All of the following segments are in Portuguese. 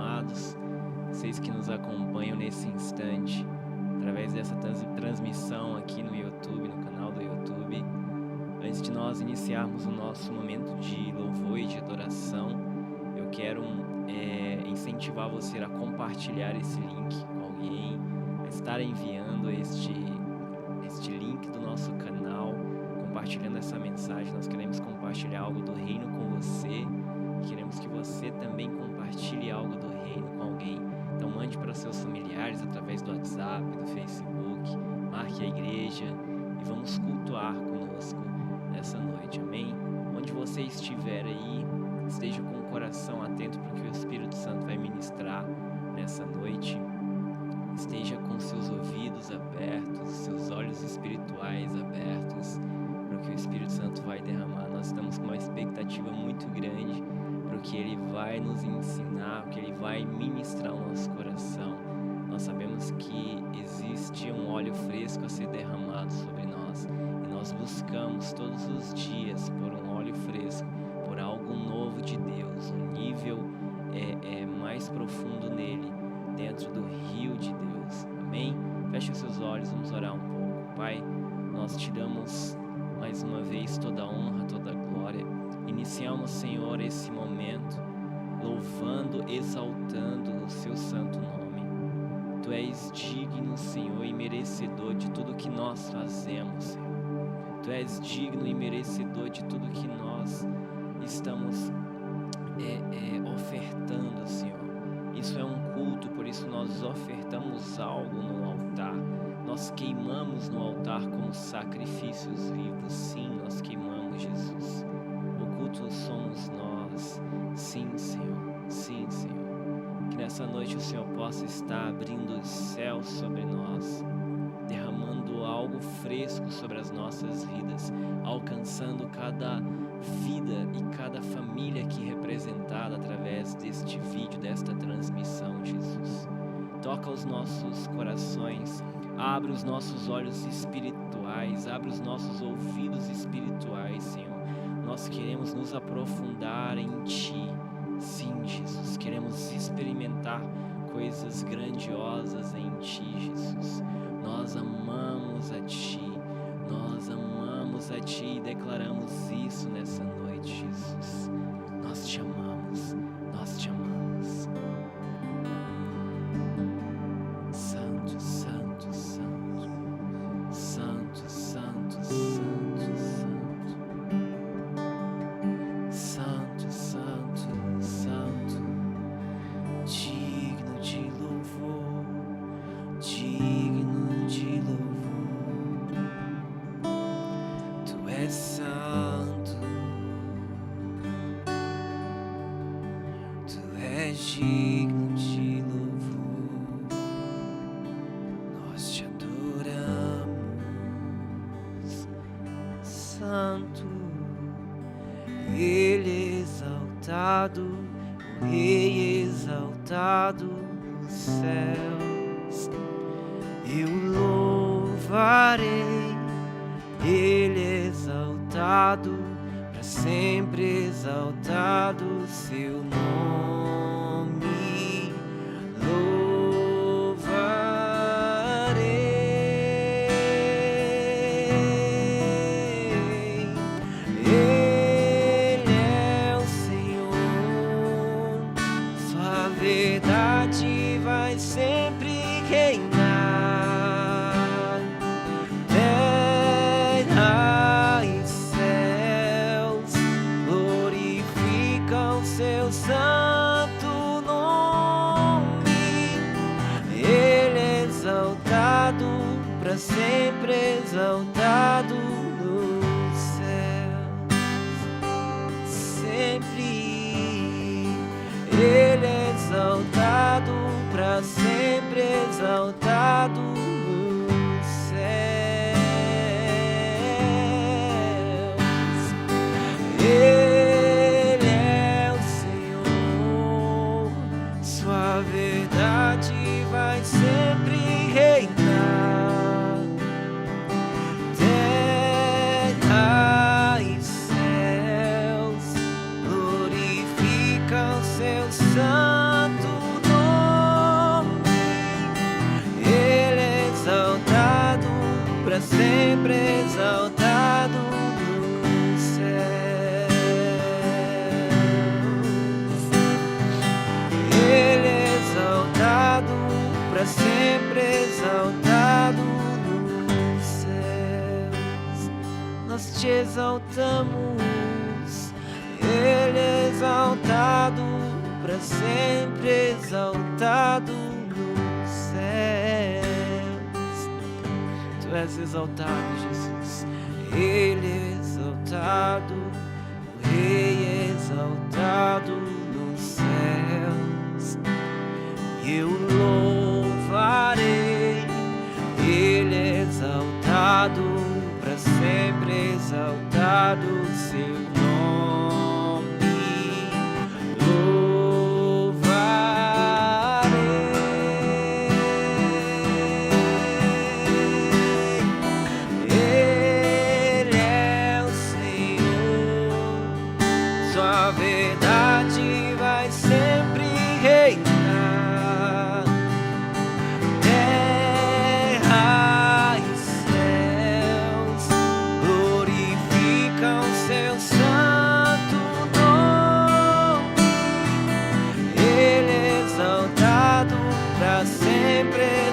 amados, vocês que nos acompanham nesse instante, através dessa transmissão aqui no YouTube, no canal do YouTube. Antes de nós iniciarmos o nosso momento de louvor e de adoração, eu quero incentivar você a compartilhar esse link com alguém, a estar enviando este link do nosso canal, compartilhando essa mensagem. Nós queremos compartilhar algo do reino com você, queremos que você também compartilhe algo do reino com alguém. Então mande para seus familiares através do WhatsApp, do Facebook, marque a igreja e vamos cultuar conosco nessa noite, amém? Onde você estiver aí, esteja com o coração atento para o que o Espírito Santo vai ministrar nessa noite. Esteja com seus ouvidos abertos, seus olhos espirituais abertos para o que o Espírito Santo vai derramar. Nós estamos com uma expectativa muito grande para o que Ele vai nos ensinar, o que Ele vai ministrar ao nosso coração. Nós sabemos que existe um óleo fresco a ser derramado sobre nós e nós buscamos todos os dias por um óleo fresco, por algo novo de Deus, um nível mais profundo nele, dentro do rio de Deus, amém? Feche os seus olhos, vamos orar um pouco. Pai, nós te damos mais uma vez toda a honra, toda a glória. Iniciamos, Senhor, esse momento louvando, exaltando o seu santo nome. Tu és digno, Senhor, e merecedor de tudo que nós fazemos, Senhor. Tu és digno e merecedor de tudo que nós estamos ofertando, Senhor. Isso é um culto, por isso nós ofertamos algo no altar. Nós queimamos no altar como sacrifícios vivos. Sim, nós queimamos, Jesus. O culto somos nós. Sim, Senhor. Sim, Senhor. Que nessa noite o Senhor possa estar abrindo os céus sobre nós, derramando algo fresco sobre as nossas vidas, alcançando cada vida e cada família aqui representada através deste vídeo, desta transmissão, Jesus. Toca os nossos corações, abre os nossos olhos espirituais, abre os nossos ouvidos espirituais, Senhor. Nós queremos nos aprofundar em Ti. Sim, Jesus, queremos experimentar coisas grandiosas em Ti, Jesus. Nós amamos a Ti. Nós amamos a Ti e declaramos isso nessa noite, Jesus. Nós te amamos, nós te amamos. Santo, santo, santo, santo, santo, santo, santo, santo, santo, digno de louvor, digno de louvor. Tu és santo, Tu és digno de louvor, nós te adoramos, Santo, Ele exaltado, o Rei exaltado nos céus, eu louvarei. Ele exaltado, para sempre exaltado o seu nome, louvarei. Ele é o Senhor, sua verdade vai sempre reinar. Seu santo nome, Ele é exaltado, para sempre exaltado nos céus, sempre. Ele é exaltado, para sempre exaltado nos céus. Verdade vai sempre reinar. Terra e céus glorificam seu santo exaltado nos céus. Nós te exaltamos, Ele é exaltado, para sempre exaltado nos céus. Tu és exaltado, Jesus. Ele é exaltado, o Rei é exaltado nos céus. Eu louvarei, Ele é exaltado, para sempre exaltado seu nome. Louvarei, Ele é o Senhor, sua verdade vai sempre reinar.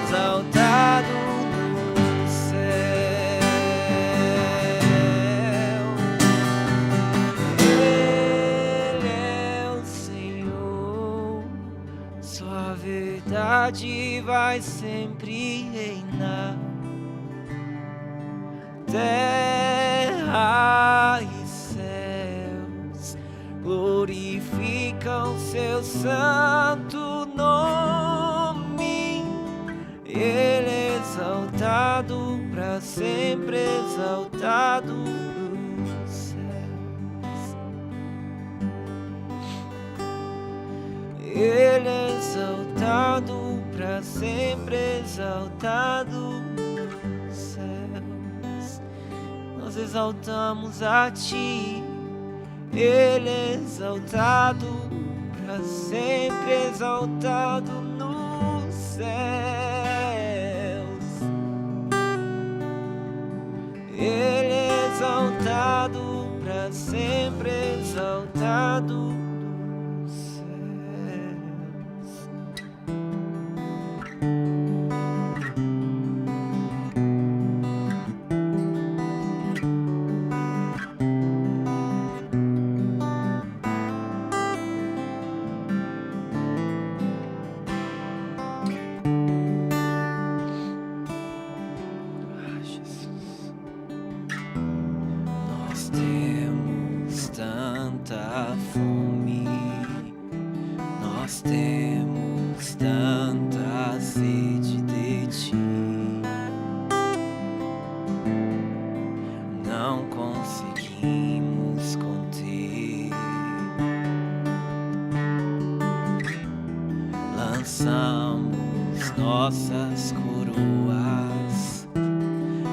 Exaltado no céu, Ele é o Senhor, sua verdade vai sempre reinar. Terra e céus glorificam seu santo nome. Ele é exaltado, para sempre exaltado nos céus. Ele é exaltado, para sempre exaltado nos céus. Nós exaltamos a Ti, Ele é exaltado, para sempre exaltado nos céus. Ele é exaltado, para sempre exaltado nos céus. Fome, nós temos tanta sede de Ti, não conseguimos conter. Lançamos nossas coroas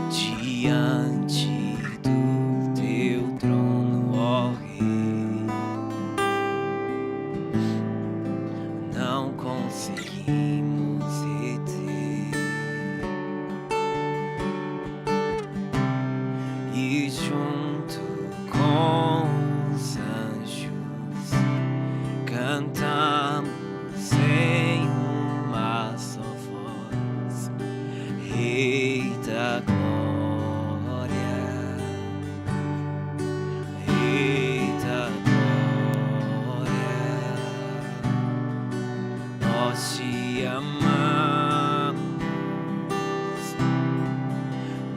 diante do Teu trono, ó Rei. Conseguimos reter, e junto com os anjos cantamos em uma só voz: Rei da glória, Rei da glória. Nós te amamos,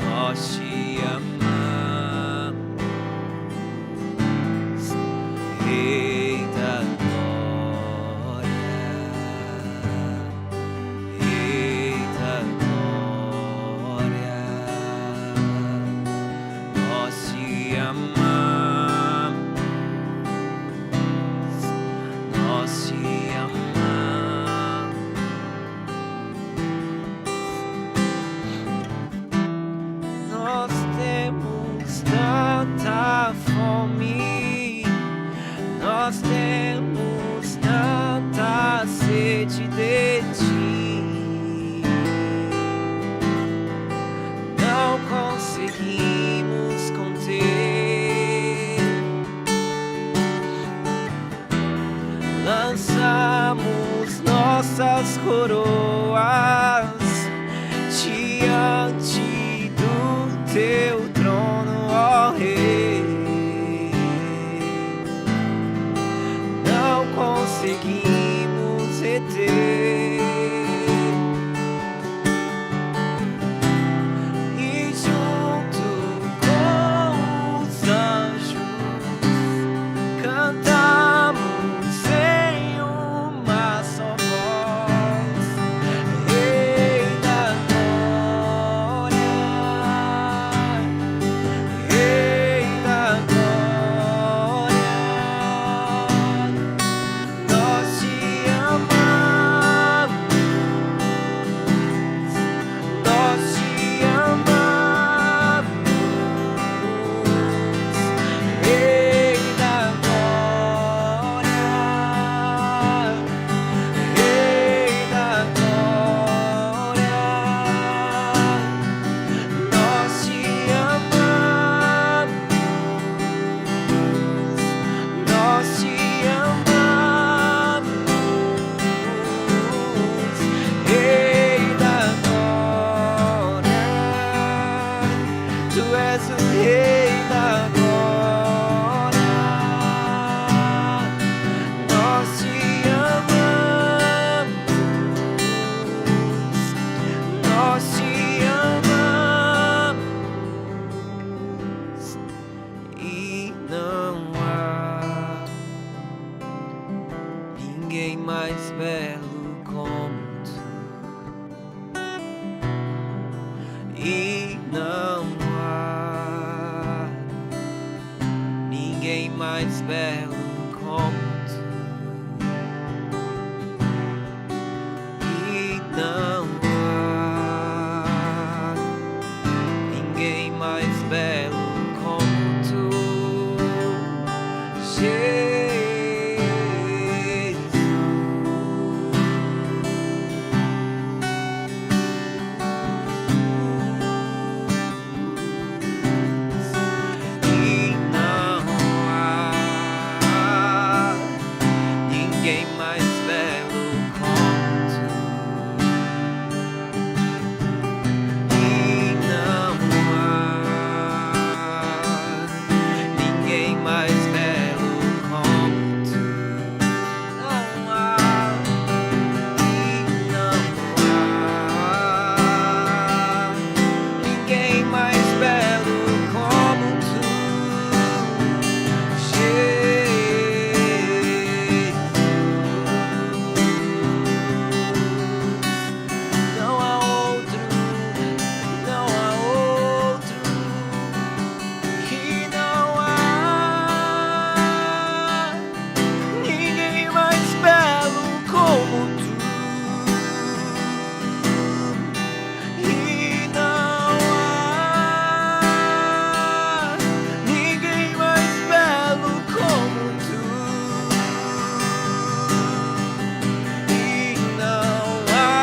nós te amamos, Rei da glória, Rei da glória. Nós te amamos, nós te amamos. Nós temos tanta fome, nós temos tanta sede de Ti, não conseguimos conter. Lançamos nossas coroas conseguimos reter. E junto com os anjos cantamos em uma só voz: Rei da glória, Rei da glória. Nós te amamos, nós te amamos, Rei da glória, Rei da glória. Nós te amamos, nós te amamos, Rei da glória. Tu és o Rei da glória. Nós te amamos, nós te amamos, e não há ninguém mais belo como tu, e não há ninguém mais belo como tu, e não há ninguém mais belo como tu, e não há ninguém mais belo como tu, e não há ninguém mais belo como tu, não há, e não há ninguém mais belo como tu, Jesus. Não há outro, não há outro, e não há ninguém mais belo como tu, e não há ninguém mais belo como tu, e não há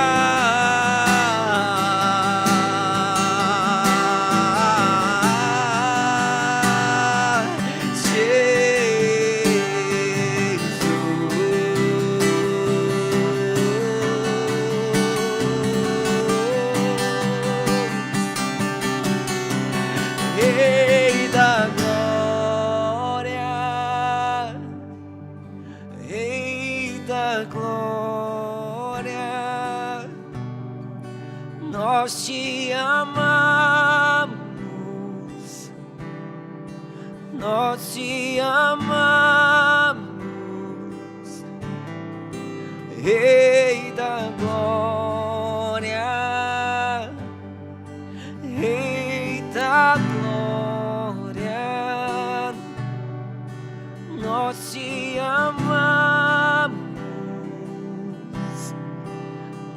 Rei da glória, Rei da glória. Nós te amamos, nós te amamos, Rei da glória, Rei da glória. Nós te amamos,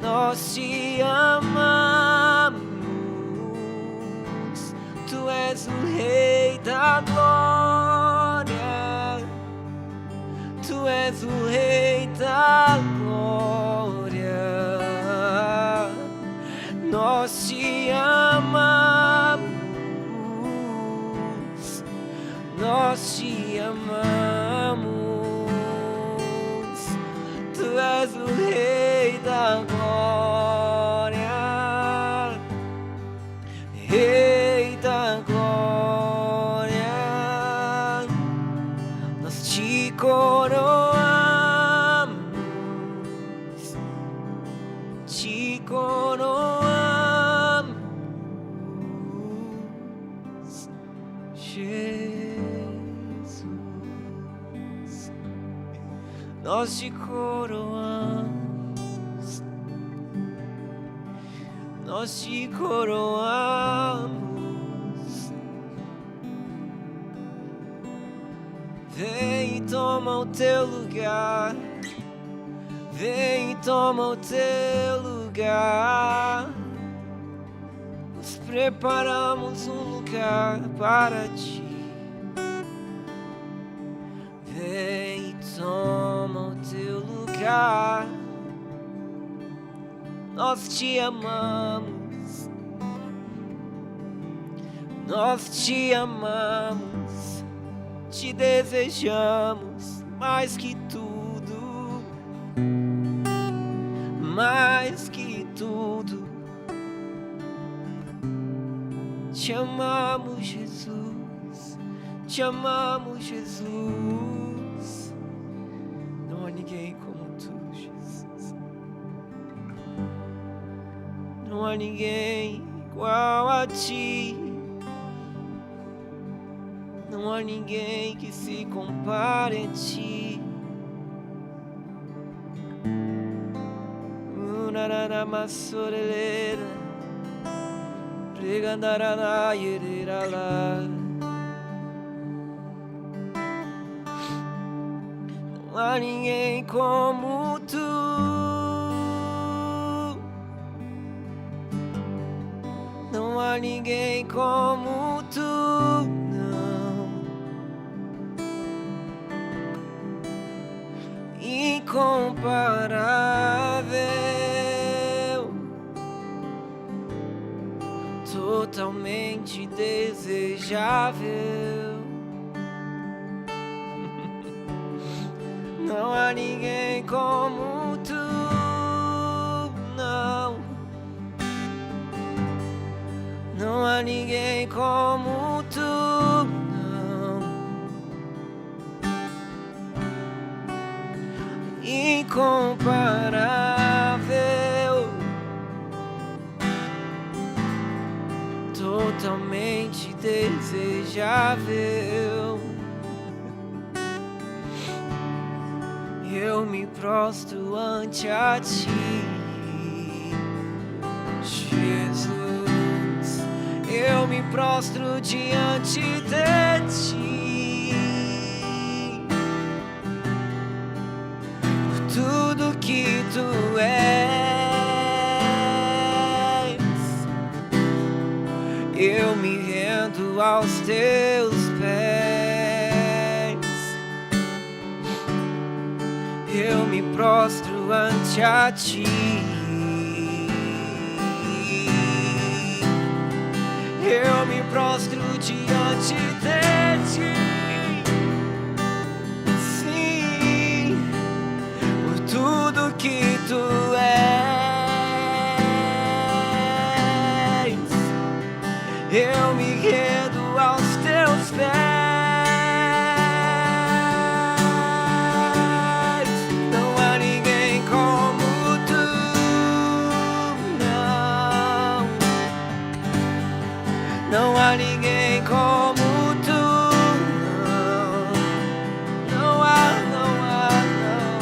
nós te amamos. Tu és o Rei da glória, tu és o Rei da glória. Nós te amamos, nós te amamos. Tu és o Rei da glória, Rei da glória. Nós te coroamos, nós te coroamos, nós te coroamos. Vem e toma o teu lugar, vem e toma o teu lugar. Nos preparamos um lugar para ti. Vem e toma o teu lugar. Nós te amamos, nós te amamos, te desejamos mais que tudo, mais que tudo. Te amamos, Jesus, te amamos, Jesus. Não há ninguém como tu, Jesus. Não há ninguém igual a ti. Não há ninguém que se compare a ti. Unararamassorelera, pregandaranaiererala. Não há ninguém como tu. Não há ninguém como tu, não. Incomparável, totalmente desejável. Não há ninguém como tu, não. Não há ninguém como tu, não. Incomparável, totalmente desejável. Eu me prostro ante a ti, Jesus. Eu me prostro diante de ti, por tudo que tu és. Eu me rendo aos teus pés. Eu me prostro ante a ti. Eu me prostro diante de ti, sim, por tudo que tu és. Eu me rendo aos teus pés. Não há ninguém como tu, não. Não há ninguém como tu, não. Não há, não há, não.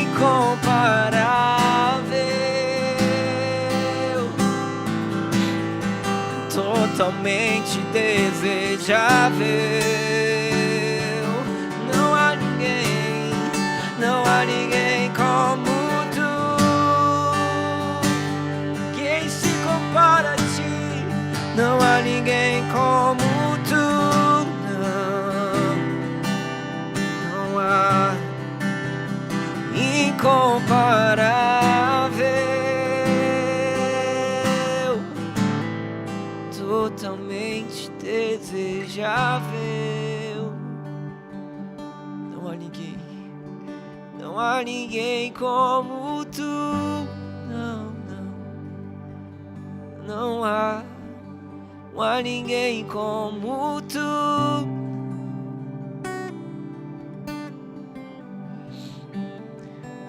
Incomparável, totalmente desejável. Não há ninguém, não há ninguém como tu. Quem se compara a ti? Não há ninguém como tu, não. Não há. Incomparável, totalmente desejável. Não há ninguém, não há ninguém como tu, não, não. Não há. Não há ninguém como tu.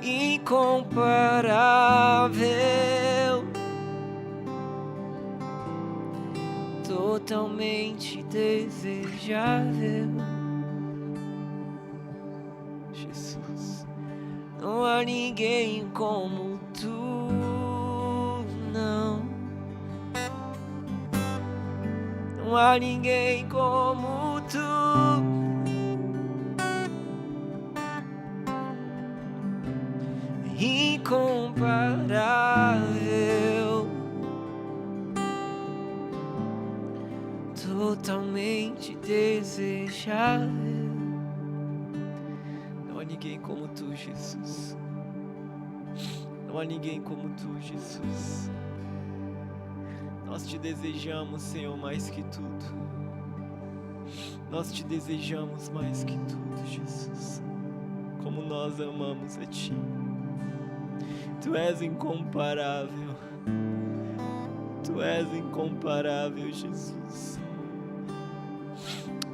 Incomparável, totalmente desejável. Jesus. Não há ninguém como tu, não. Não há ninguém como tu. Incomparável, totalmente desejável. Não há ninguém como tu, Jesus. Não há ninguém como tu, Jesus. Nós te desejamos, Senhor, mais que tudo. Nós te desejamos mais que tudo, Jesus. Como nós amamos a Ti. Tu és incomparável. Tu és incomparável, Jesus.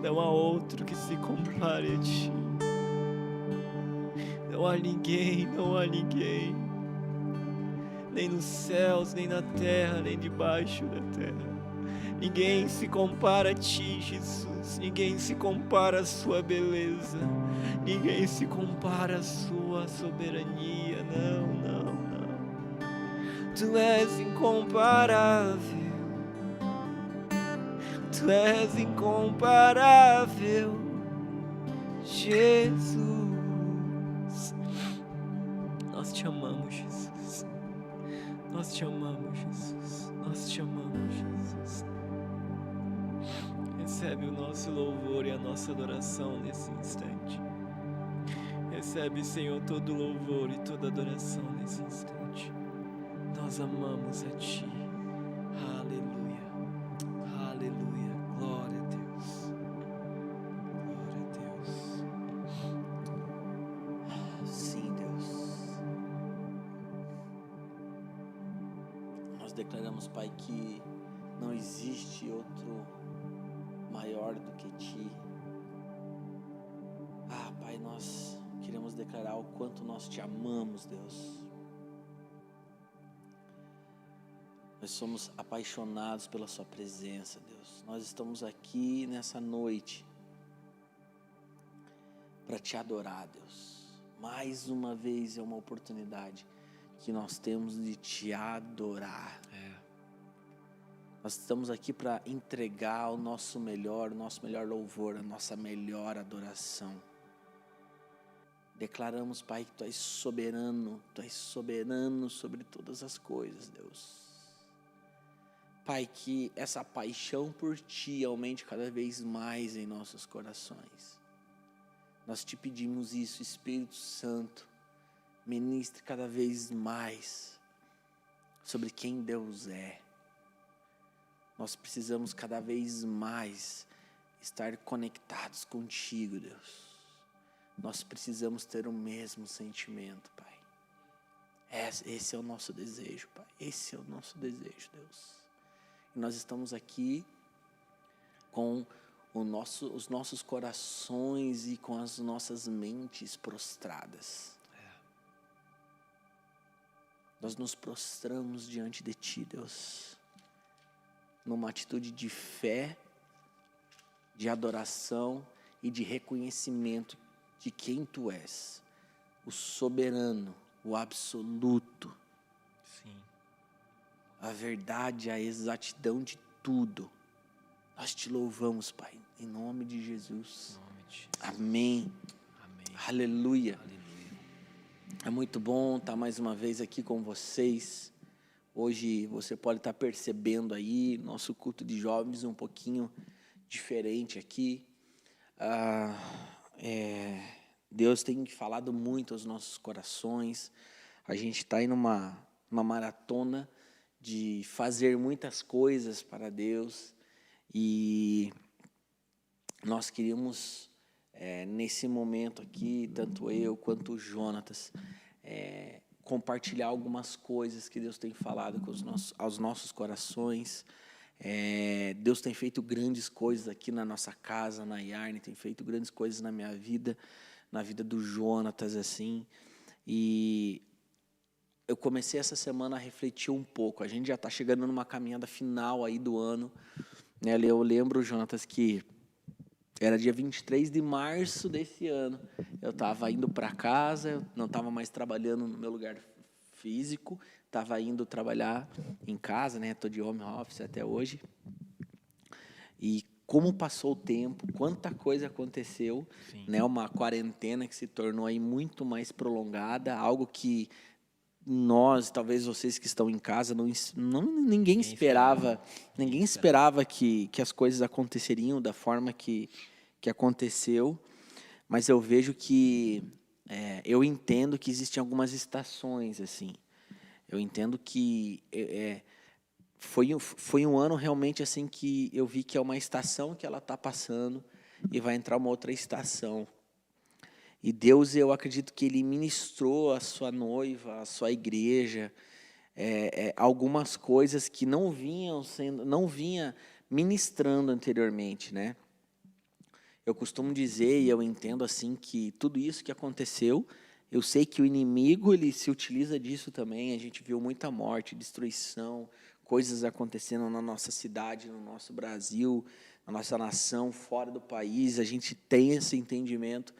Não há outro que se compare a Ti. Não há ninguém, não há ninguém. Nem nos céus, nem na terra, nem debaixo da terra. Ninguém se compara a Ti, Jesus. Ninguém se compara à Sua beleza. Ninguém se compara à Sua soberania. Não, não, não. Tu és incomparável. Tu és incomparável, Jesus. Nós te amamos, Jesus. Nós te amamos, Jesus. Nós te amamos, Jesus. Recebe o nosso louvor e a nossa adoração nesse instante. Recebe, Senhor, todo louvor e toda adoração nesse instante. Nós amamos a Ti. Aleluia. Aleluia. Glória a Deus. Glória a Deus. Sim, Deus. Nós declaramos, Pai, que não existe outro maior do que Ti. Pai, nós queremos declarar o quanto nós Te amamos, Deus. Nós somos apaixonados pela Sua presença, Deus. Nós estamos aqui nessa noite para Te adorar, Deus. Mais uma vez é uma oportunidade que nós temos de Te adorar. Nós estamos aqui para entregar o nosso melhor louvor, a nossa melhor adoração. Declaramos, Pai, que Tu és soberano sobre todas as coisas, Deus. Pai, que essa paixão por Ti aumente cada vez mais em nossos corações. Nós Te pedimos isso, Espírito Santo, ministre cada vez mais sobre quem Deus é. Nós precisamos cada vez mais estar conectados contigo, Deus. Nós precisamos ter o mesmo sentimento, Pai. Esse é o nosso desejo, Pai. Esse é o nosso desejo, Deus. E nós estamos aqui com os nossos corações e com as nossas mentes prostradas. Nós nos prostramos diante de Ti, Deus, numa atitude de fé, de adoração e de reconhecimento de quem Tu és, o soberano, o absoluto, Sim. a verdade, a exatidão de tudo. Nós Te louvamos, Pai, em nome de Jesus. Em nome de Jesus. Amém. Amém. Aleluia. Aleluia. É muito bom estar mais uma vez aqui com vocês. Hoje você pode estar percebendo aí nosso culto de jovens um pouquinho diferente aqui. Deus tem falado muito aos nossos corações. A gente está aí numa maratona de fazer muitas coisas para Deus. E nós queríamos, nesse momento aqui, tanto eu quanto o Jonatas, compartilhar algumas coisas que Deus tem falado aos nossos corações. Deus tem feito grandes coisas aqui na nossa casa, na Yarne, tem feito grandes coisas na minha vida, na vida do Jonatas, assim. E eu comecei essa semana a refletir um pouco. A gente já está chegando numa caminhada final aí do ano, né? Eu lembro, Jonatas, que Era dia 23 de março desse ano. Eu estava indo para casa, eu não estava mais trabalhando no meu lugar físico, estava indo trabalhar em casa, né? Estou de home office até hoje. E como passou o tempo, quanta coisa aconteceu, Sim. né? Uma quarentena que se tornou aí muito mais prolongada, algo que nós, talvez vocês que estão em casa, ninguém esperava, ninguém esperava que as coisas aconteceriam da forma que aconteceu, mas eu vejo que, eu entendo que existem algumas estações, assim, eu entendo que foi um ano realmente assim que eu vi que é uma estação que ela está passando e vai entrar uma outra estação. E Deus, eu acredito que Ele ministrou a sua noiva, a sua igreja, algumas coisas que não vinha ministrando anteriormente, né? Eu costumo dizer e eu entendo assim que tudo isso que aconteceu, eu sei que o inimigo ele se utiliza disso também. A gente viu muita morte, destruição, coisas acontecendo na nossa cidade, no nosso Brasil, na nossa nação, fora do país. A gente tem esse entendimento,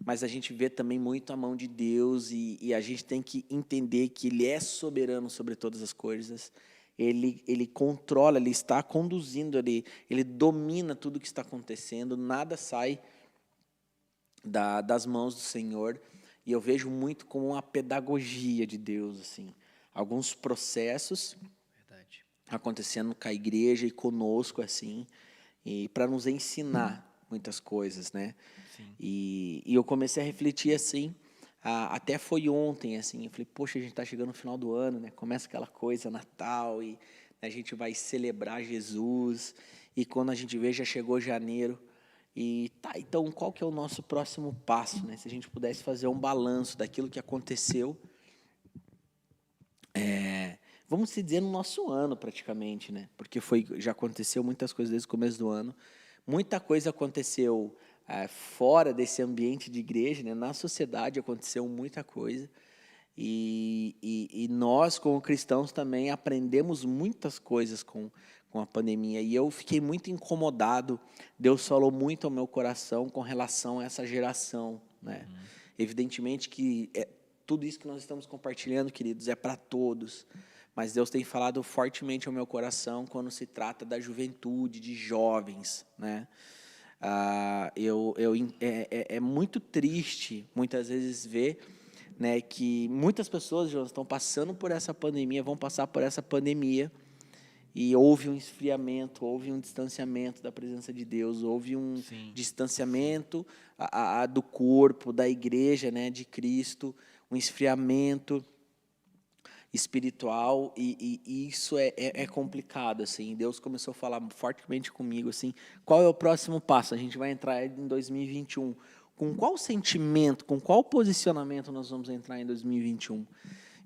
mas a gente vê também muito a mão de Deus e a gente tem que entender que Ele é soberano sobre todas as coisas. Ele controla, Ele está conduzindo, Ele domina tudo o que está acontecendo, nada sai das mãos do Senhor. E eu vejo muito como uma pedagogia de Deus, assim, alguns processos Verdade. acontecendo com a igreja e conosco, assim, e para nos ensinar muitas coisas, né? Sim. E eu comecei a refletir assim, até foi ontem, assim, eu falei, poxa, a gente está chegando no final do ano, né? Começa aquela coisa, Natal, e a gente vai celebrar Jesus, e quando a gente vê, já chegou janeiro, e tá, então qual que é o nosso próximo passo, né? Se a gente pudesse fazer um balanço daquilo que aconteceu, vamos se dizer no nosso ano praticamente, né? Porque já aconteceu muitas coisas desde o começo do ano. Muita coisa aconteceu fora desse ambiente de igreja, né? Na sociedade aconteceu muita coisa. E nós, como cristãos, também aprendemos muitas coisas com a pandemia. E eu fiquei muito incomodado. Deus falou muito ao meu coração com relação a essa geração, né? Evidentemente que tudo isso que nós estamos compartilhando, queridos, é para todos. Mas Deus tem falado fortemente ao meu coração quando se trata da juventude, de jovens, né? É muito triste, muitas vezes, ver, né, que muitas pessoas já estão passando por essa pandemia, vão passar por essa pandemia, e houve um esfriamento, houve um distanciamento da presença de Deus, houve um distanciamento do corpo, da igreja, né, de Cristo, um esfriamento espiritual, e isso é complicado, assim. Deus começou a falar fortemente comigo, assim, qual é o próximo passo? A gente vai entrar em 2021. Com qual sentimento, com qual posicionamento nós vamos entrar em 2021?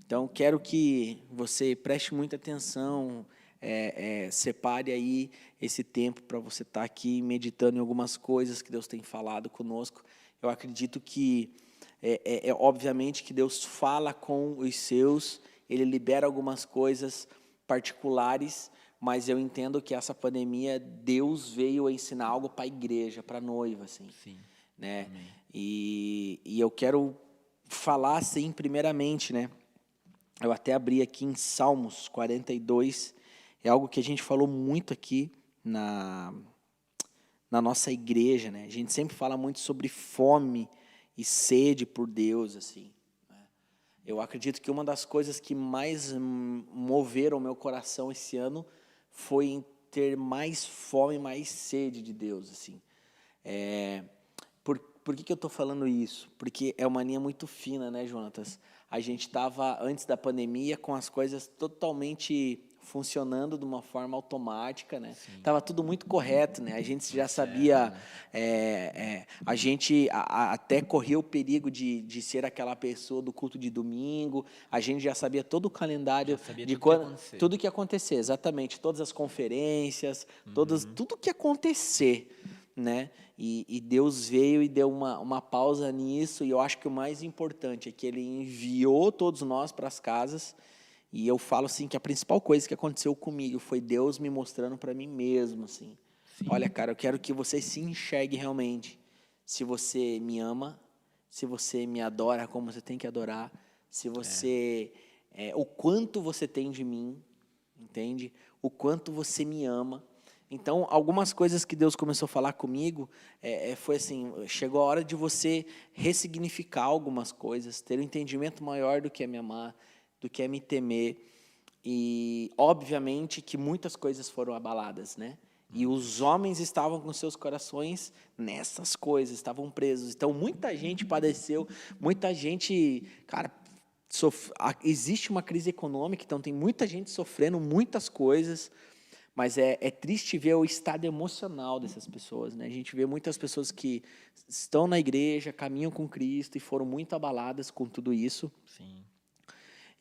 Então, quero que você preste muita atenção, separe aí esse tempo para você estar aqui meditando em algumas coisas que Deus tem falado conosco. Eu acredito que, obviamente, que Deus fala com os seus, Ele libera algumas coisas particulares, mas eu entendo que essa pandemia, Deus veio ensinar algo para a igreja, para a noiva, assim. Sim. Né? E eu quero falar, assim, primeiramente, né? Eu até abri aqui em Salmos 42, é algo que a gente falou muito aqui na nossa igreja, né? A gente sempre fala muito sobre fome e sede por Deus, assim. Né? Eu acredito que uma das coisas que mais moveram o meu coração esse ano foi em ter mais fome, mais sede de Deus, assim. Por que eu estou falando isso? Porque é uma linha muito fina, né, Jonatas? A gente estava, antes da pandemia, com as coisas totalmente funcionando de uma forma automática, né? Estava tudo muito correto, né? A gente já sabia, a gente até corria o perigo de ser aquela pessoa do culto de domingo, a gente já sabia todo o calendário de tudo que ia acontecer, exatamente, todas as conferências, tudo que ia acontecer, né? E Deus veio e deu uma pausa nisso, e eu acho que o mais importante é que Ele enviou todos nós para as casas, e eu falo assim que a principal coisa que aconteceu comigo foi Deus me mostrando para mim mesmo, assim, Sim. Olha, cara, eu quero que você se enxergue realmente. Se você me ama, se você me adora como você tem que adorar, se você... o quanto você tem de mim, entende? O quanto você me ama. Então, algumas coisas que Deus começou a falar comigo, foi assim, chegou a hora de você ressignificar algumas coisas, ter um entendimento maior do que é me amar, do que é me temer. E, obviamente, que muitas coisas foram abaladas, né? E os homens estavam com seus corações nessas coisas, estavam presos. Então, muita gente padeceu, muita gente, cara, existe uma crise econômica, então tem muita gente sofrendo muitas coisas, mas é triste ver o estado emocional dessas pessoas, né? A gente vê muitas pessoas que estão na igreja, caminham com Cristo e foram muito abaladas com tudo isso. Sim.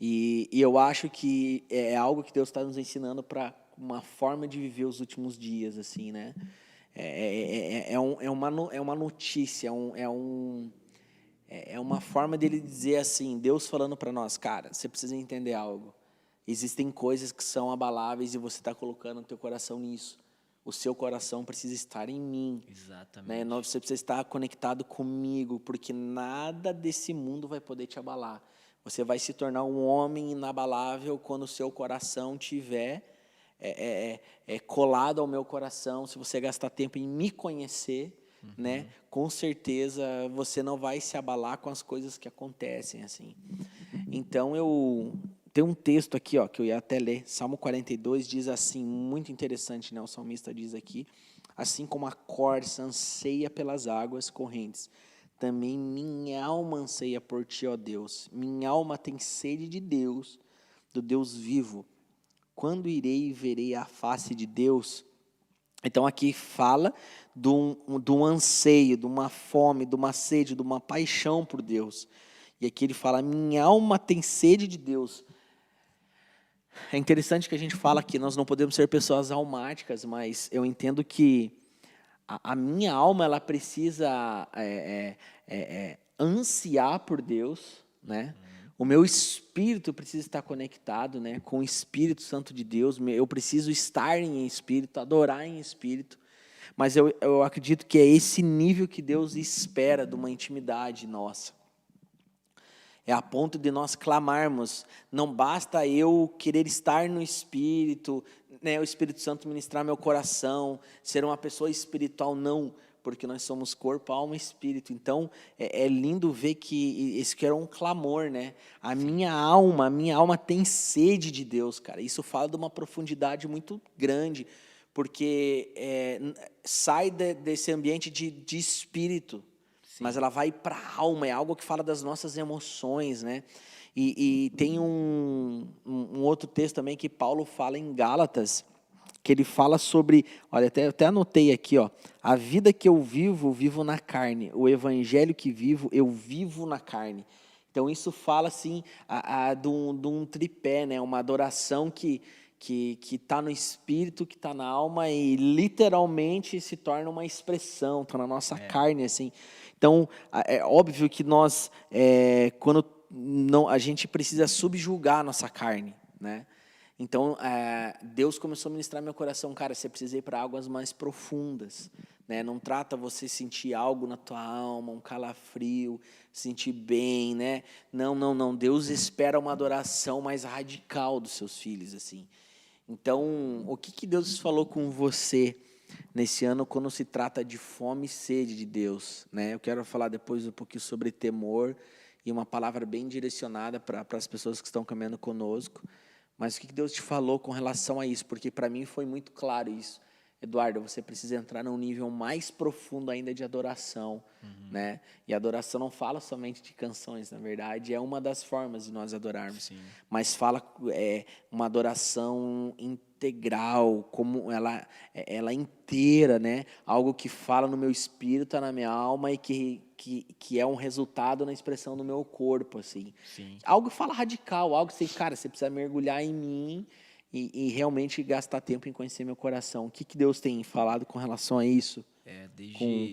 E eu acho que é algo que Deus está nos ensinando para uma forma de viver os últimos dias, assim, né? É uma notícia, é uma forma dele dizer assim, Deus falando para nós, cara, você precisa entender algo. Existem coisas que são abaláveis e você está colocando o teu coração nisso. O seu coração precisa estar em mim. Exatamente. Né? Você precisa estar conectado comigo, porque nada desse mundo vai poder te abalar. Você vai se tornar um homem inabalável quando o seu coração tiver colado ao meu coração. Se você gastar tempo em me conhecer, né? Com certeza você não vai se abalar com as coisas que acontecem assim. Então eu tem um texto aqui, ó, que eu ia até ler. Salmo 42 diz assim, muito interessante, né? O salmista diz aqui: assim como a corça anseia pelas águas correntes, também minha alma anseia por ti, ó Deus. Minha alma tem sede de Deus, do Deus vivo. Quando irei e verei a face de Deus? Então aqui fala de um anseio, de uma fome, de uma sede, de uma paixão por Deus. E aqui ele fala, minha alma tem sede de Deus. É interessante que a gente fala que nós não podemos ser pessoas almáticas, mas eu entendo que a minha alma ela precisa ansiar por Deus, né? O meu espírito precisa estar conectado, né, com o Espírito Santo de Deus. Eu preciso estar em espírito, adorar em espírito. Mas eu acredito que é esse nível que Deus espera de uma intimidade nossa. É a ponto de nós clamarmos, não basta eu querer estar no Espírito, né, o Espírito Santo ministrar meu coração, ser uma pessoa espiritual, não, porque nós somos corpo, alma e espírito. Então, é lindo ver que esse que era um clamor, né? A minha alma tem sede de Deus, cara. Isso fala de uma profundidade muito grande, porque sai desse ambiente de espírito, mas ela vai para a alma, é algo que fala das nossas emoções, né? E tem um outro texto também que Paulo fala em Gálatas, que ele fala sobre, olha, até anotei aqui, ó, a vida que eu vivo na carne, o evangelho que vivo, eu vivo na carne. Então isso fala assim de um tripé, né? Uma adoração que está no espírito, que está na alma e literalmente se torna uma expressão, está na nossa carne, assim. Então, é óbvio que nós, quando não, a gente precisa subjugar a nossa carne, né? Então, Deus começou a ministrar meu coração, cara, você precisa ir para águas mais profundas, né? Não trata você sentir algo na tua alma, um calafrio, sentir bem, né? Não. Deus espera uma adoração mais radical dos seus filhos, assim. Então, o que Deus falou com você nesse ano quando se trata de fome e sede de Deus, né? Eu quero falar depois um pouquinho sobre temor e uma palavra bem direcionada para as pessoas que estão caminhando conosco. Mas o que Deus te falou com relação a isso? Porque para mim foi muito claro isso. Eduardo, você precisa entrar num nível mais profundo ainda de adoração, né? E a adoração não fala somente de canções, na verdade, é uma das formas de nós adorarmos. Sim. Mas fala uma adoração integral, como ela inteira, né? Algo que fala no meu espírito, na minha alma e que é um resultado na expressão do meu corpo, assim. Sim. Algo que fala radical, algo que você, cara, você precisa mergulhar em mim e realmente gastar tempo em conhecer meu coração. O que Deus tem falado com relação a isso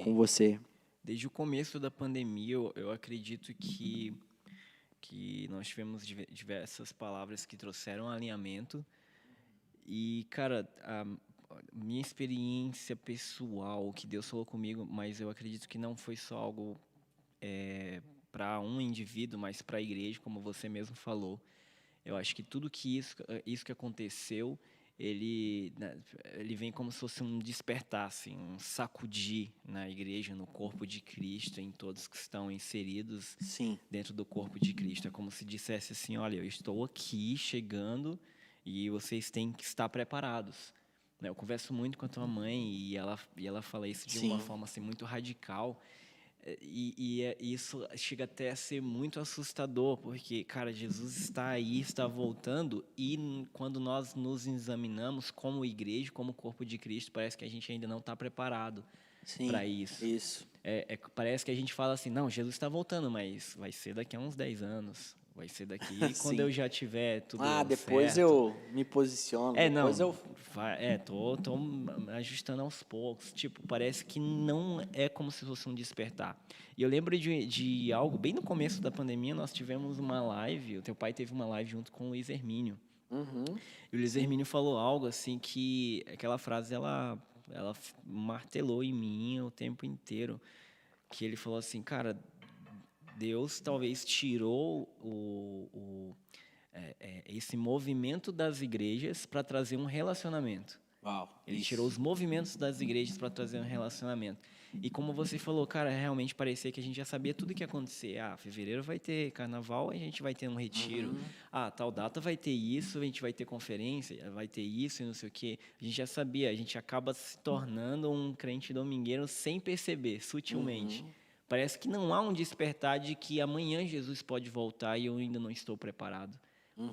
com você? Desde o começo da pandemia, eu acredito que nós tivemos diversas palavras que trouxeram alinhamento. E, cara, minha experiência pessoal, o que Deus falou comigo, mas eu acredito que não foi só algo para um indivíduo, mas para a igreja, como você mesmo falou. Eu acho que tudo que isso que aconteceu, ele vem como se fosse um despertar, assim, um sacudir na igreja, no corpo de Cristo, em todos que estão inseridos Sim. dentro do corpo de Cristo. É como se dissesse assim, olha, eu estou aqui chegando e vocês têm que estar preparados. Né? Eu converso muito com a tua mãe e ela fala isso de uma Sim. forma assim, muito radical. E isso chega até a ser muito assustador, porque, cara, Jesus está aí, está voltando, e quando nós nos examinamos como igreja, como corpo de Cristo, parece que a gente ainda não está preparado Sim. para isso. Isso. Parece que a gente fala assim, não, Jesus está voltando, mas vai ser daqui a uns 10 anos, vai ser daqui quando eu Sim. já tiver tudo Depois certo. eu me posiciono. Depois Não, eu. tô ajustando aos poucos. Tipo, parece que não é como se fosse um despertar. E eu lembro de algo, bem no começo da pandemia, nós tivemos uma live, o teu pai teve uma live junto com o Luiz Hermínio. Uhum. E o Luiz Hermínio falou algo assim que, aquela frase, ela martelou em mim o tempo inteiro. Que ele falou assim, cara, Deus talvez tirou esse movimento das igrejas para trazer um relacionamento. Uau. Ele Isso. tirou os movimentos das igrejas para trazer um relacionamento. E como você falou, cara, realmente parecia que a gente já sabia tudo o que ia acontecer. Fevereiro vai ter carnaval, a gente vai ter um retiro. Tal data vai ter isso, a gente vai ter conferência, vai ter isso e não sei o quê. A gente já sabia, a gente acaba se tornando um crente domingueiro sem perceber, sutilmente. Parece que não há um despertar de que amanhã Jesus pode voltar e eu ainda não estou preparado.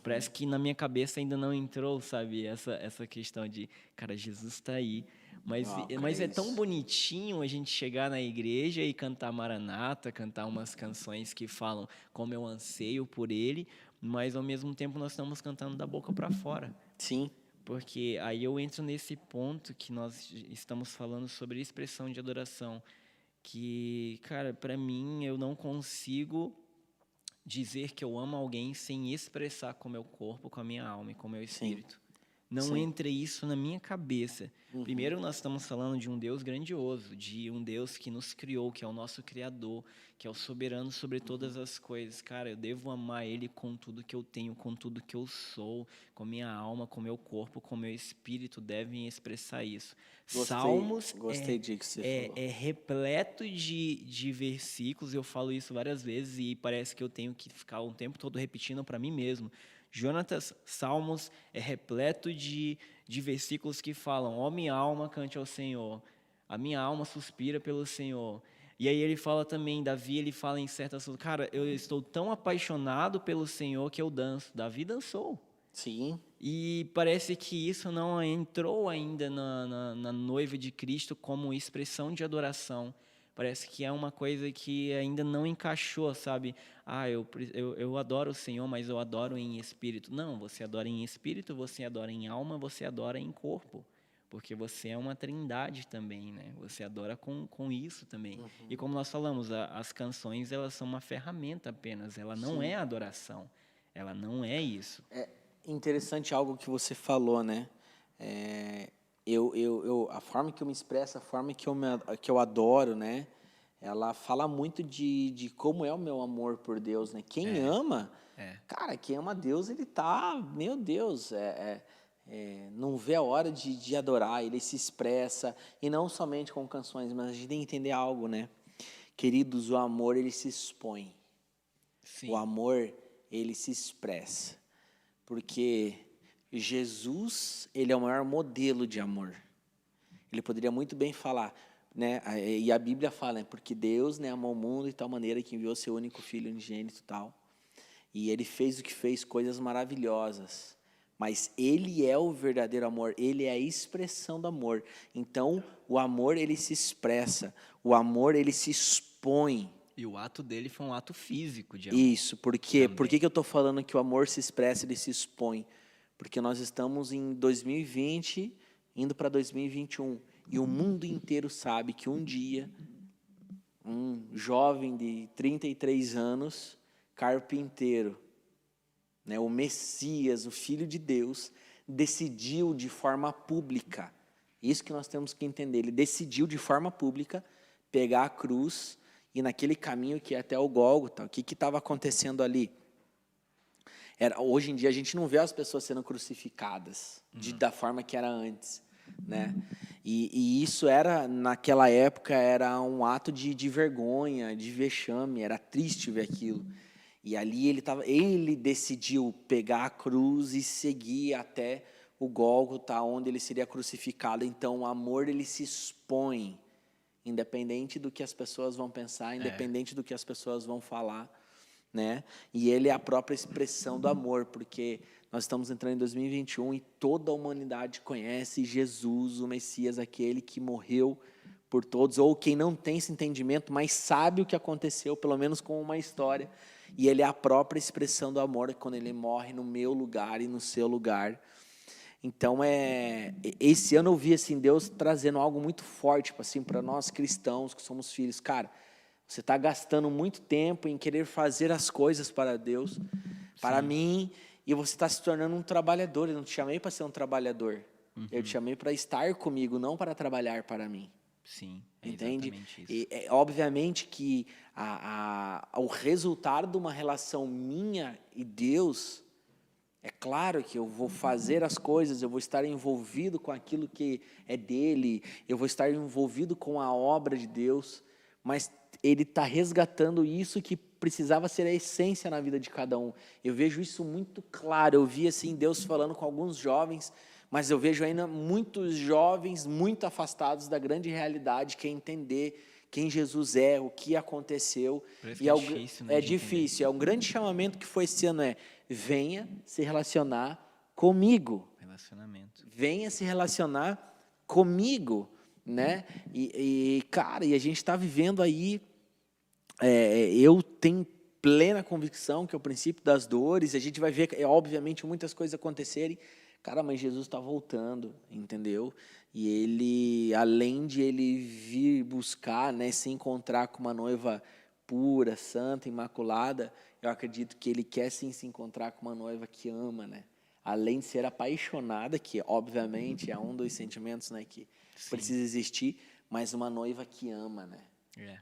Parece que na minha cabeça ainda não entrou, sabe, essa questão de, cara, Jesus está aí. Mas é tão bonitinho a gente chegar na igreja e cantar Maranata, cantar umas canções que falam como eu anseio por Ele, mas ao mesmo tempo nós estamos cantando da boca para fora. Sim. Porque aí eu entro nesse ponto que nós estamos falando sobre expressão de adoração, que, cara, para mim eu não consigo dizer que eu amo alguém sem expressar com o meu corpo, com a minha alma e com o meu espírito. Não entra isso na minha cabeça. Primeiro, nós estamos falando de um Deus grandioso, de um Deus que nos criou, que é o nosso Criador, que é o soberano sobre todas as coisas. Cara, eu devo amar Ele com tudo que eu tenho, com tudo que eu sou, com minha alma, com meu corpo, com meu espírito, devem expressar isso. Salmos Gostei disso que você falou. é repleto de versículos, eu falo isso várias vezes e parece que eu tenho que ficar o tempo todo repetindo para mim mesmo. Jonatas, Salmos é repleto de versículos que falam, ó minha alma, cante ao Senhor, a minha alma suspira pelo Senhor. E aí ele fala também, Davi, ele fala em certas coisas, cara, eu estou tão apaixonado pelo Senhor que eu danço. Davi dançou. Sim. E parece que isso não entrou ainda na noiva de Cristo como expressão de adoração. Parece que é uma coisa que ainda não encaixou, sabe? Eu adoro o Senhor, mas eu adoro em espírito. Não, você adora em espírito, você adora em alma, você adora em corpo. Porque você é uma trindade também, né? Você adora com isso também. E como nós falamos, as canções, elas são uma ferramenta apenas. Ela não é adoração. Ela não é isso. É interessante algo que você falou, né? A forma que eu me expresso, a forma que eu adoro, né? Ela fala muito de como é o meu amor por Deus, né? Quem ama, cara, quem ama Deus, ele tá, meu Deus, não vê a hora de adorar, ele se expressa, e não somente com canções, mas a gente tem que entender algo, né? Queridos, o amor, ele se expõe. Sim. O amor, ele se expressa. Porque Jesus, ele é o maior modelo de amor. Ele poderia muito bem falar, né? E a Bíblia fala, né? Porque Deus, né, amou o mundo de tal maneira que enviou seu único filho unigênito e tal. E ele fez o que fez, coisas maravilhosas. Mas ele é o verdadeiro amor, ele é a expressão do amor. Então, o amor, ele se expressa. O amor, ele se expõe. E o ato dele foi um ato físico de amor. Isso, por quê? Por que eu estou falando que o amor se expressa, ele se expõe? Porque nós estamos em 2020, indo para 2021, e o mundo inteiro sabe que um dia, um jovem de 33 anos, carpinteiro, o Messias, o Filho de Deus, decidiu de forma pública Isso que nós temos que entender. Ele decidiu de forma pública pegar a cruz e naquele caminho que é até o Gólgota. O que estava acontecendo ali? Hoje em dia a gente não vê as pessoas sendo crucificadas da forma que era antes, né? E isso naquela época, era um ato de vergonha, de vexame, era triste ver aquilo. E ali ele decidiu pegar a cruz e seguir até o Gólgota, onde ele seria crucificado. Então, o amor, ele se expõe, independente do que as pessoas vão pensar, independente do que as pessoas vão falar, né? E ele é a própria expressão do amor, porque nós estamos entrando em 2021 e toda a humanidade conhece Jesus, o Messias, aquele que morreu por todos, ou quem não tem esse entendimento, mas sabe o que aconteceu, pelo menos com uma história, e ele é a própria expressão do amor, quando ele morre no meu lugar e no seu lugar. Então, esse ano eu vi assim, Deus trazendo algo muito forte assim, para nós cristãos que somos filhos. Cara, você está gastando muito tempo em querer fazer as coisas para Deus, para mim, e você está se tornando um trabalhador. Eu não te chamei para ser um trabalhar. Eu te chamei para estar comigo, não para trabalhar para mim. Sim, entende? Exatamente isso. E, obviamente que o resultado de uma relação minha e Deus, é claro que eu vou fazer as coisas, eu vou estar envolvido com aquilo que é dele, eu vou estar envolvido com a obra de Deus, mas ele está resgatando isso que precisava ser a essência na vida de cada um. Eu vejo isso muito claro. Eu vi assim Deus falando com alguns jovens, mas eu vejo ainda muitos jovens muito afastados da grande realidade, que é entender quem Jesus é, o que aconteceu. E é difícil, né, é difícil. É um grande chamamento que foi esse ano, venha se relacionar comigo. Relacionamento. Venha se relacionar comigo, né? Cara, e a gente está vivendo aí, eu tenho plena convicção que é o princípio das dores. A gente vai ver, obviamente, muitas coisas acontecerem. Cara, mas Jesus está voltando, entendeu? E ele, além de ele vir buscar, né, se encontrar com uma noiva pura, santa, imaculada, eu acredito que ele quer sim se encontrar com uma noiva que ama, né? Além de ser apaixonada, que obviamente é um dos sentimentos, né, que precisa existir, mas uma noiva que ama, né?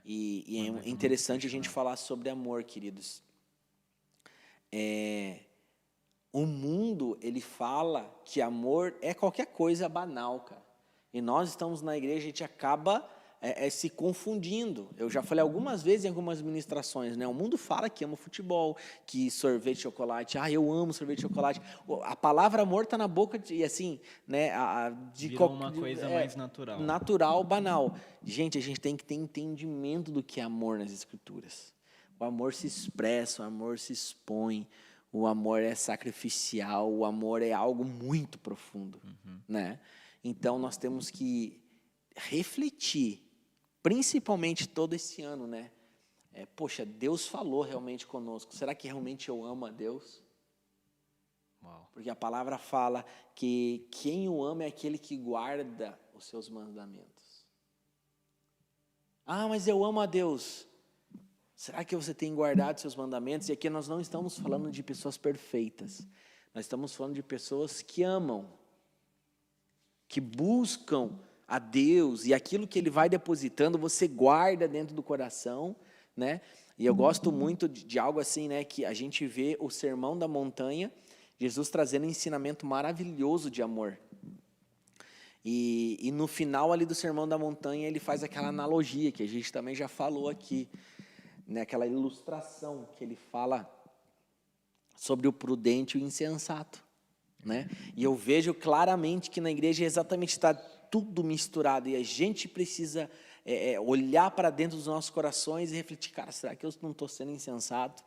E é interessante a gente falar sobre amor, queridos. O mundo, ele fala que amor é qualquer coisa banal, cara. E nós estamos na igreja, a gente acaba se confundindo. Eu já falei algumas vezes em algumas ministrações, né? O mundo fala que ama futebol, que sorvete de chocolate. Eu amo sorvete de chocolate. A palavra amor está na boca e assim, né? Virou uma coisa mais natural. Natural, banal. Gente, a gente tem que ter entendimento do que é amor nas Escrituras. O amor se expressa, o amor se expõe. O amor é sacrificial, o amor é algo muito profundo, né? Então, nós temos que refletir, principalmente todo esse ano, né? Poxa, Deus falou realmente conosco. Será que realmente eu amo a Deus? Uau. Porque a palavra fala que quem o ama é aquele que guarda os seus mandamentos. Mas eu amo a Deus. Será que você tem guardado seus mandamentos? E aqui nós não estamos falando de pessoas perfeitas. Nós estamos falando de pessoas que amam, que buscam a Deus, e aquilo que Ele vai depositando, você guarda dentro do coração, né? E eu gosto muito de algo assim, né? Que a gente vê o Sermão da Montanha, Jesus trazendo um ensinamento maravilhoso de amor. E no final ali do Sermão da Montanha, ele faz aquela analogia, que a gente também já falou aqui, né, aquela ilustração que ele fala sobre o prudente e o insensato, né? E eu vejo claramente que na igreja exatamente está tudo misturado, e a gente precisa olhar para dentro dos nossos corações e refletir, cara, será que eu não estou sendo insensato?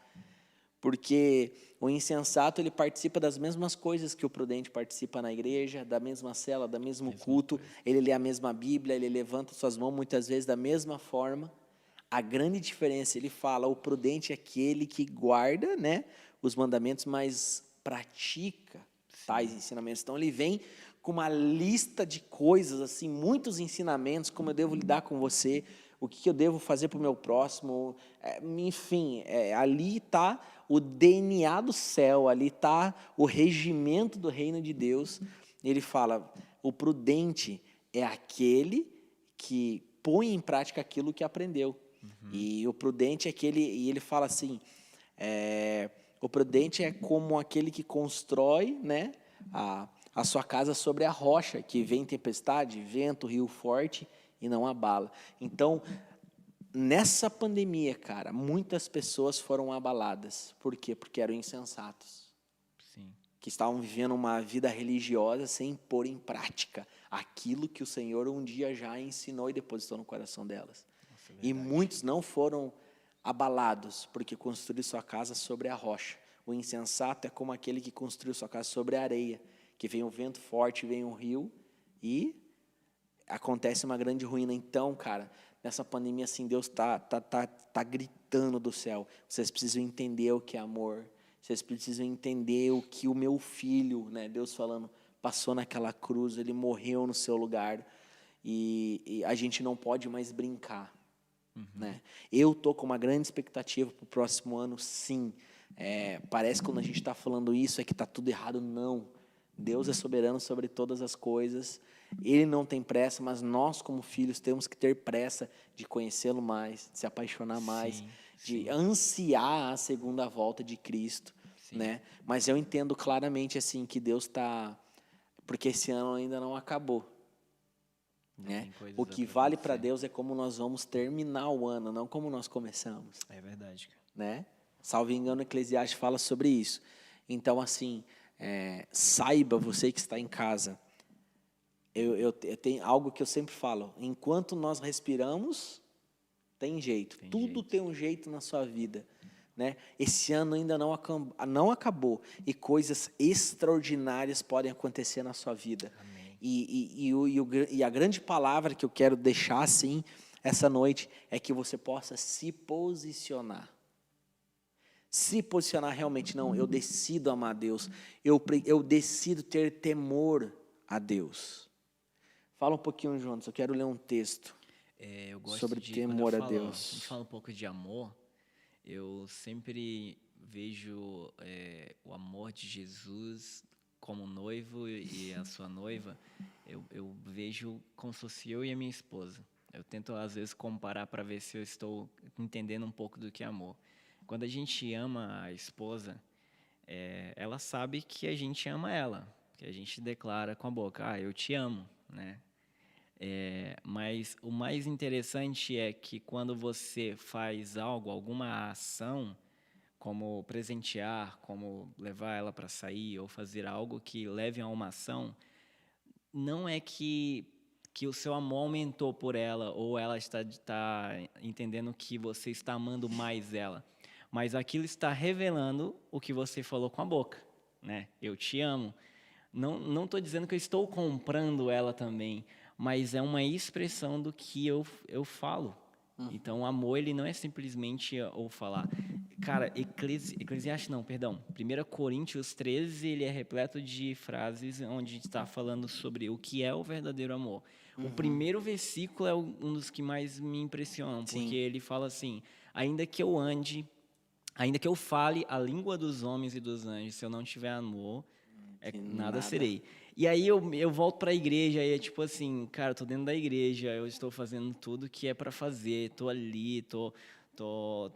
Porque o insensato, ele participa das mesmas coisas que o prudente participa na igreja, da mesma cela, do mesmo culto, ele lê a mesma Bíblia, ele levanta suas mãos muitas vezes da mesma forma. A grande diferença, ele fala, o prudente é aquele que guarda, né, os mandamentos, mas pratica tais ensinamentos. Então, ele vem com uma lista de coisas, assim, muitos ensinamentos, como eu devo lidar com você, o que eu devo fazer para o meu próximo, enfim, ali está o DNA do céu, ali está o regimento do reino de Deus. Ele fala, o prudente é aquele que põe em prática aquilo que aprendeu. E o prudente é aquele, e ele fala assim, o prudente é como aquele que constrói, né, a sua casa sobre a rocha, que vem tempestade, vento, rio forte e não abala. Então, nessa pandemia, cara, muitas pessoas foram abaladas. Por quê? Porque eram insensatos. Sim. Que estavam vivendo uma vida religiosa sem pôr em prática aquilo que o Senhor um dia já ensinou e depositou no coração delas. Nossa, E verdade. muitos não foram abalados, porque construiu sua casa sobre a rocha. O insensato é como aquele que construiu sua casa sobre a areia, que vem um vento forte, vem um rio e acontece uma grande ruína. Então, cara, nessa pandemia, assim, Deus tá gritando do céu. Vocês precisam entender o que é amor. Vocês precisam entender o que o meu filho, né, Deus falando, passou naquela cruz, ele morreu no seu lugar. E a gente não pode mais brincar. Né? Eu estou com uma grande expectativa para o próximo ano, sim. Parece que quando a gente está falando isso é que está tudo errado. Não. Deus é soberano sobre todas as coisas. Ele não tem pressa, mas nós, como filhos, temos que ter pressa de conhecê-lo mais, de se apaixonar mais, de ansiar a segunda volta de Cristo. Né? Mas eu entendo claramente assim, que Deus está... Porque esse ano ainda não acabou. Né? O que vale para Deus é como nós vamos terminar o ano, não como nós começamos. É verdade, cara. Né? Salvo engano, Eclesiastes fala sobre isso. Então, assim, saiba, você que está em casa, eu tenho algo que eu sempre falo: enquanto nós respiramos, tem jeito. Tudo tem um jeito na sua vida. Né? Esse ano ainda não acabou e coisas extraordinárias podem acontecer na sua vida. Amém. E a grande palavra que eu quero deixar assim essa noite é que você possa se posicionar. Se posicionar realmente. Não, eu decido amar a Deus. Eu decido ter temor a Deus. Fala um pouquinho, Jonas. Eu quero ler um texto eu gosto sobre temor a Deus. A gente fala um pouco de amor. Eu sempre vejo o amor de Jesus como noivo e a sua noiva. Eu vejo como se fosse eu e a minha esposa. Eu tento, às vezes, comparar para ver se eu estou entendendo um pouco do que é amor. Quando a gente ama a esposa, ela sabe que a gente ama ela, que a gente declara com a boca, eu te amo, né? Mas o mais interessante é que quando você faz algo, alguma ação, como presentear, como levar ela para sair ou fazer algo que leve a uma ação, não é que o seu amor aumentou por ela ou ela está entendendo que você está amando mais ela, mas aquilo está revelando o que você falou com a boca, né? Eu te amo. Não estou dizendo que eu estou comprando ela também, mas é uma expressão do que eu falo. Então, o amor, ele não é simplesmente ou falar. Cara, Eclesiastes não, perdão. 1 Coríntios 13, ele é repleto de frases onde a gente está falando sobre o que é o verdadeiro amor. O primeiro versículo é um dos que mais me impressionam, porque ele fala assim: ainda que eu fale a língua dos homens e dos anjos, se eu não tiver amor, nada serei. E aí eu volto para a igreja e é tipo assim, cara, eu tô dentro da igreja, eu estou fazendo tudo que é para fazer, tô ali, tô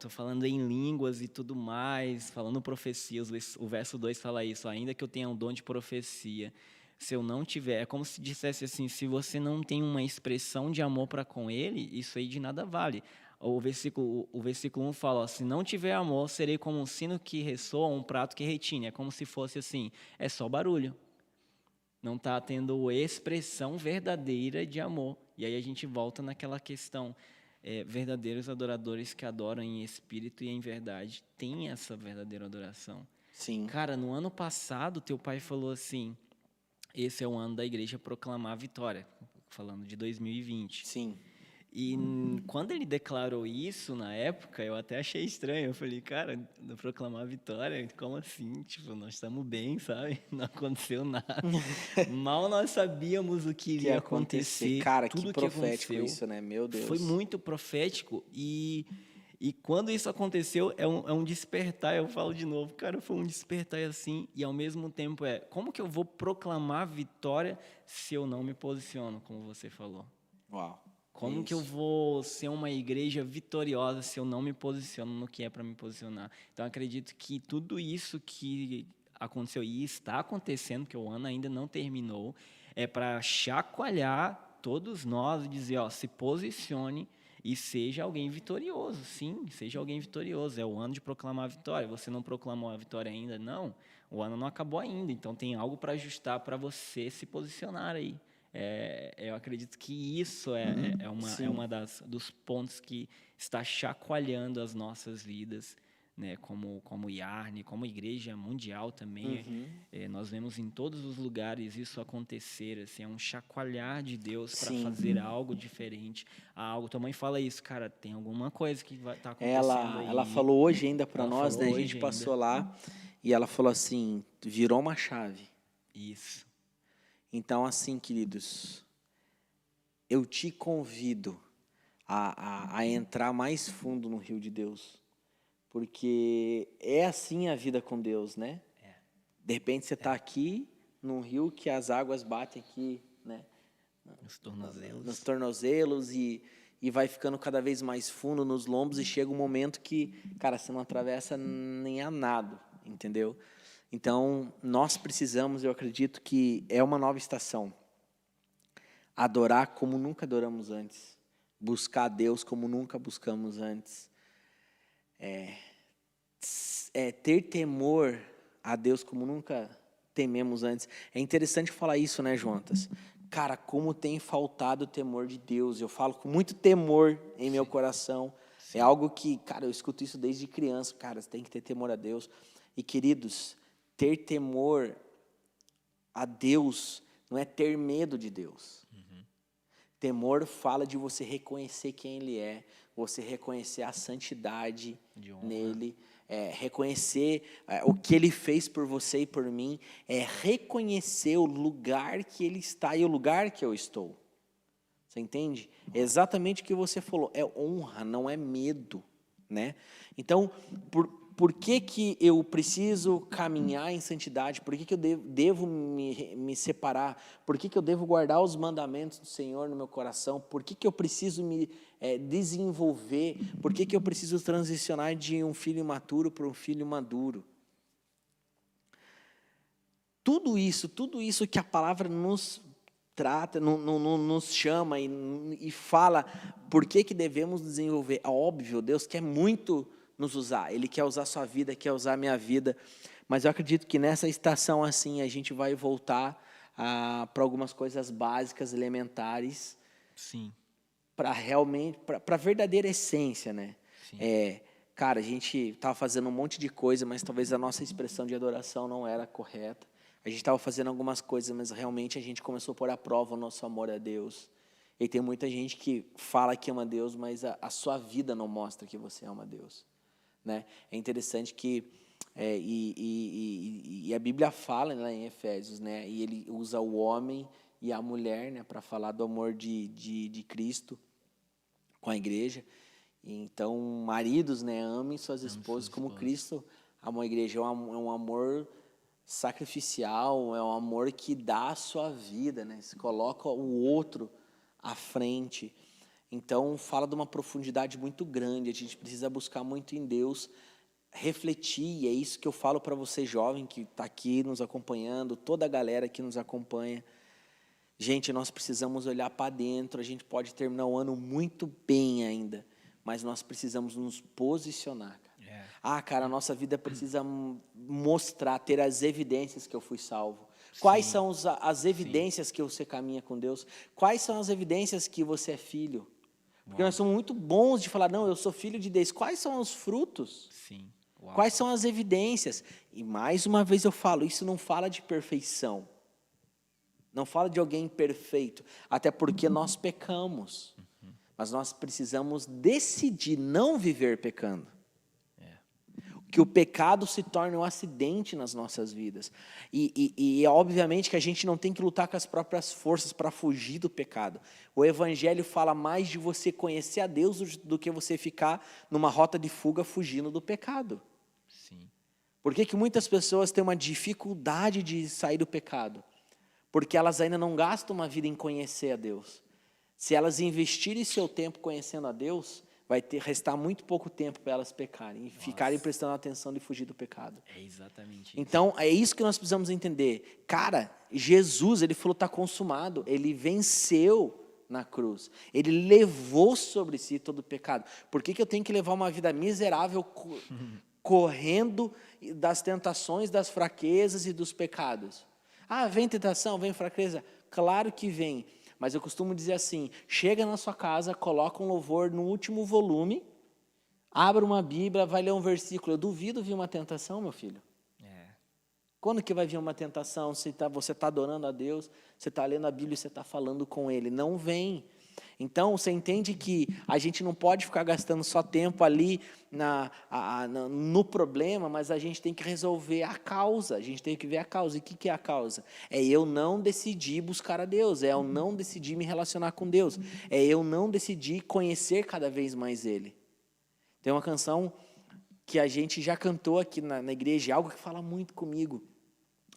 falando em línguas e tudo mais, falando profecias. O verso 2 fala isso: ainda que eu tenha um dom de profecia, se eu não tiver, é como se dissesse assim, se você não tem uma expressão de amor para com ele, isso aí de nada vale. O versículo 1 fala: se não tiver amor, serei como um sino que ressoa, um prato que retine. É como se fosse assim, é só barulho. Não está tendo expressão verdadeira de amor. E aí a gente volta naquela questão, verdadeiros adoradores que adoram em espírito e em verdade têm essa verdadeira adoração. Sim. Cara, no ano passado, teu pai falou assim, esse é o ano da igreja proclamar a vitória, falando de 2020. Sim. E quando ele declarou isso, na época, eu até achei estranho. Eu falei, cara, proclamar a vitória, como assim? Tipo, nós estamos bem, sabe? Não aconteceu nada. Mal nós sabíamos o que iria acontecer. Cara, tudo que profético isso, né? Meu Deus. Foi muito profético e E quando isso aconteceu, é um despertar, eu falo de novo, cara, foi um despertar assim, e ao mesmo tempo como que eu vou proclamar vitória se eu não me posiciono, como você falou? Uau. Como que eu vou ser uma igreja vitoriosa se eu não me posiciono no que é para me posicionar? Então, acredito que tudo isso que aconteceu e está acontecendo, que o ano ainda não terminou, é para chacoalhar todos nós e dizer, ó, se posicione e seja alguém vitorioso. Sim, seja alguém vitorioso. É o ano de proclamar a vitória. Você não proclamou a vitória ainda? Não. O ano não acabou ainda. Então, tem algo para ajustar para você se posicionar aí. Eu acredito que isso é uma dos pontos que está chacoalhando as nossas vidas, né? Como Yarne, como igreja mundial também. Nós vemos em todos os lugares isso acontecer, assim, é um chacoalhar de Deus para fazer algo diferente. Tua mãe fala isso, cara, tem alguma coisa que vai estar acontecendo aí. Ela falou hoje ainda para nós, né? A gente passou lá e ela falou assim, virou uma chave. Isso. Então, assim, queridos, eu te convido a entrar mais fundo no rio de Deus, porque é assim a vida com Deus, né? De repente você está aqui num rio que as águas batem aqui, né? Nos tornozelos e vai ficando cada vez mais fundo nos lombos e chega um momento que, cara, você não atravessa nem a nado, entendeu? Então, nós precisamos, eu acredito que é uma nova estação. Adorar como nunca adoramos antes. Buscar a Deus como nunca buscamos antes. Ter temor a Deus como nunca tememos antes. É interessante falar isso, né, Jonatas? Cara, como tem faltado o temor de Deus. Eu falo com muito temor em meu coração. Sim. É algo que, cara, eu escuto isso desde criança. Cara, você tem que ter temor a Deus. E, queridos, ter temor a Deus não é ter medo de Deus. Temor fala de você reconhecer quem Ele é, você reconhecer a santidade nele, reconhecer o que Ele fez por você e por mim, reconhecer o lugar que Ele está e o lugar que eu estou. Você entende? É exatamente o que você falou, é honra, não é medo, né? Então, por que eu preciso caminhar em santidade? Por que eu devo me separar? Por que eu devo guardar os mandamentos do Senhor no meu coração? Por que eu preciso me desenvolver? Por que eu preciso transicionar de um filho imaturo para um filho maduro? Tudo isso que a palavra nos trata, nos chama e fala por que devemos desenvolver. É óbvio, Deus quer muito nos usar, Ele quer usar a sua vida, quer usar a minha vida, mas eu acredito que nessa estação assim, a gente vai voltar para algumas coisas básicas, elementares, sim, para realmente, para a verdadeira essência, né? Sim. Cara, a gente estava fazendo um monte de coisa, mas talvez a nossa expressão de adoração não era correta, a gente estava fazendo algumas coisas, mas realmente a gente começou a pôr à prova o nosso amor a Deus, e tem muita gente que fala que ama Deus, mas a sua vida não mostra que você ama Deus. Né? É interessante que a Bíblia fala lá em Efésios, né? E ele usa o homem e a mulher, né, para falar do amor de Cristo com a igreja. Então, maridos, né, amem suas esposas como Cristo amou a igreja. É um amor sacrificial, é um amor que dá a sua vida, né? Se coloca o outro à frente. Então, fala de uma profundidade muito grande, a gente precisa buscar muito em Deus, refletir, e é isso que eu falo para você jovem que está aqui nos acompanhando, toda a galera que nos acompanha. Gente, nós precisamos olhar para dentro, a gente pode terminar o ano muito bem ainda, mas nós precisamos nos posicionar. Cara, a nossa vida precisa mostrar, ter as evidências que eu fui salvo. Quais são as evidências que você caminha com Deus? Quais são as evidências que você é filho? Porque nós somos muito bons de falar, não, eu sou filho de Deus. Quais são os frutos? Sim. Quais são as evidências? E mais uma vez eu falo, isso não fala de perfeição. Não fala de alguém perfeito. Até porque nós pecamos. Mas nós precisamos decidir não viver pecando. que o pecado se torne um acidente nas nossas vidas. E obviamente que a gente não tem que lutar com as próprias forças para fugir do pecado. O Evangelho fala mais de você conhecer a Deus do que você ficar numa rota de fuga fugindo do pecado. Sim. Por que muitas pessoas têm uma dificuldade de sair do pecado? Porque elas ainda não gastam uma vida em conhecer a Deus. Se elas investirem seu tempo conhecendo a Deus, vai restar muito pouco tempo para elas pecarem e ficarem prestando atenção de fugir do pecado. É exatamente isso. Então, é isso que nós precisamos entender. Cara, Jesus, ele falou, está consumado. Ele venceu na cruz. Ele levou sobre si todo o pecado. Por que eu tenho que levar uma vida miserável correndo das tentações, das fraquezas e dos pecados? Ah, vem tentação, vem fraqueza? Claro que vem. Mas eu costumo dizer assim, chega na sua casa, coloca um louvor no último volume, abre uma Bíblia, vai ler um versículo. Eu duvido vir uma tentação, meu filho. Quando que vai vir uma tentação? Você está adorando a Deus, você está lendo a Bíblia e você está falando com Ele. Não vem. Então, você entende que a gente não pode ficar gastando só tempo ali no problema, mas a gente tem que resolver a causa, a gente tem que ver a causa. E o que é a causa? É eu não decidir buscar a Deus, é eu não decidir me relacionar com Deus, é eu não decidir conhecer cada vez mais Ele. Tem uma canção que a gente já cantou aqui na igreja, algo que fala muito comigo,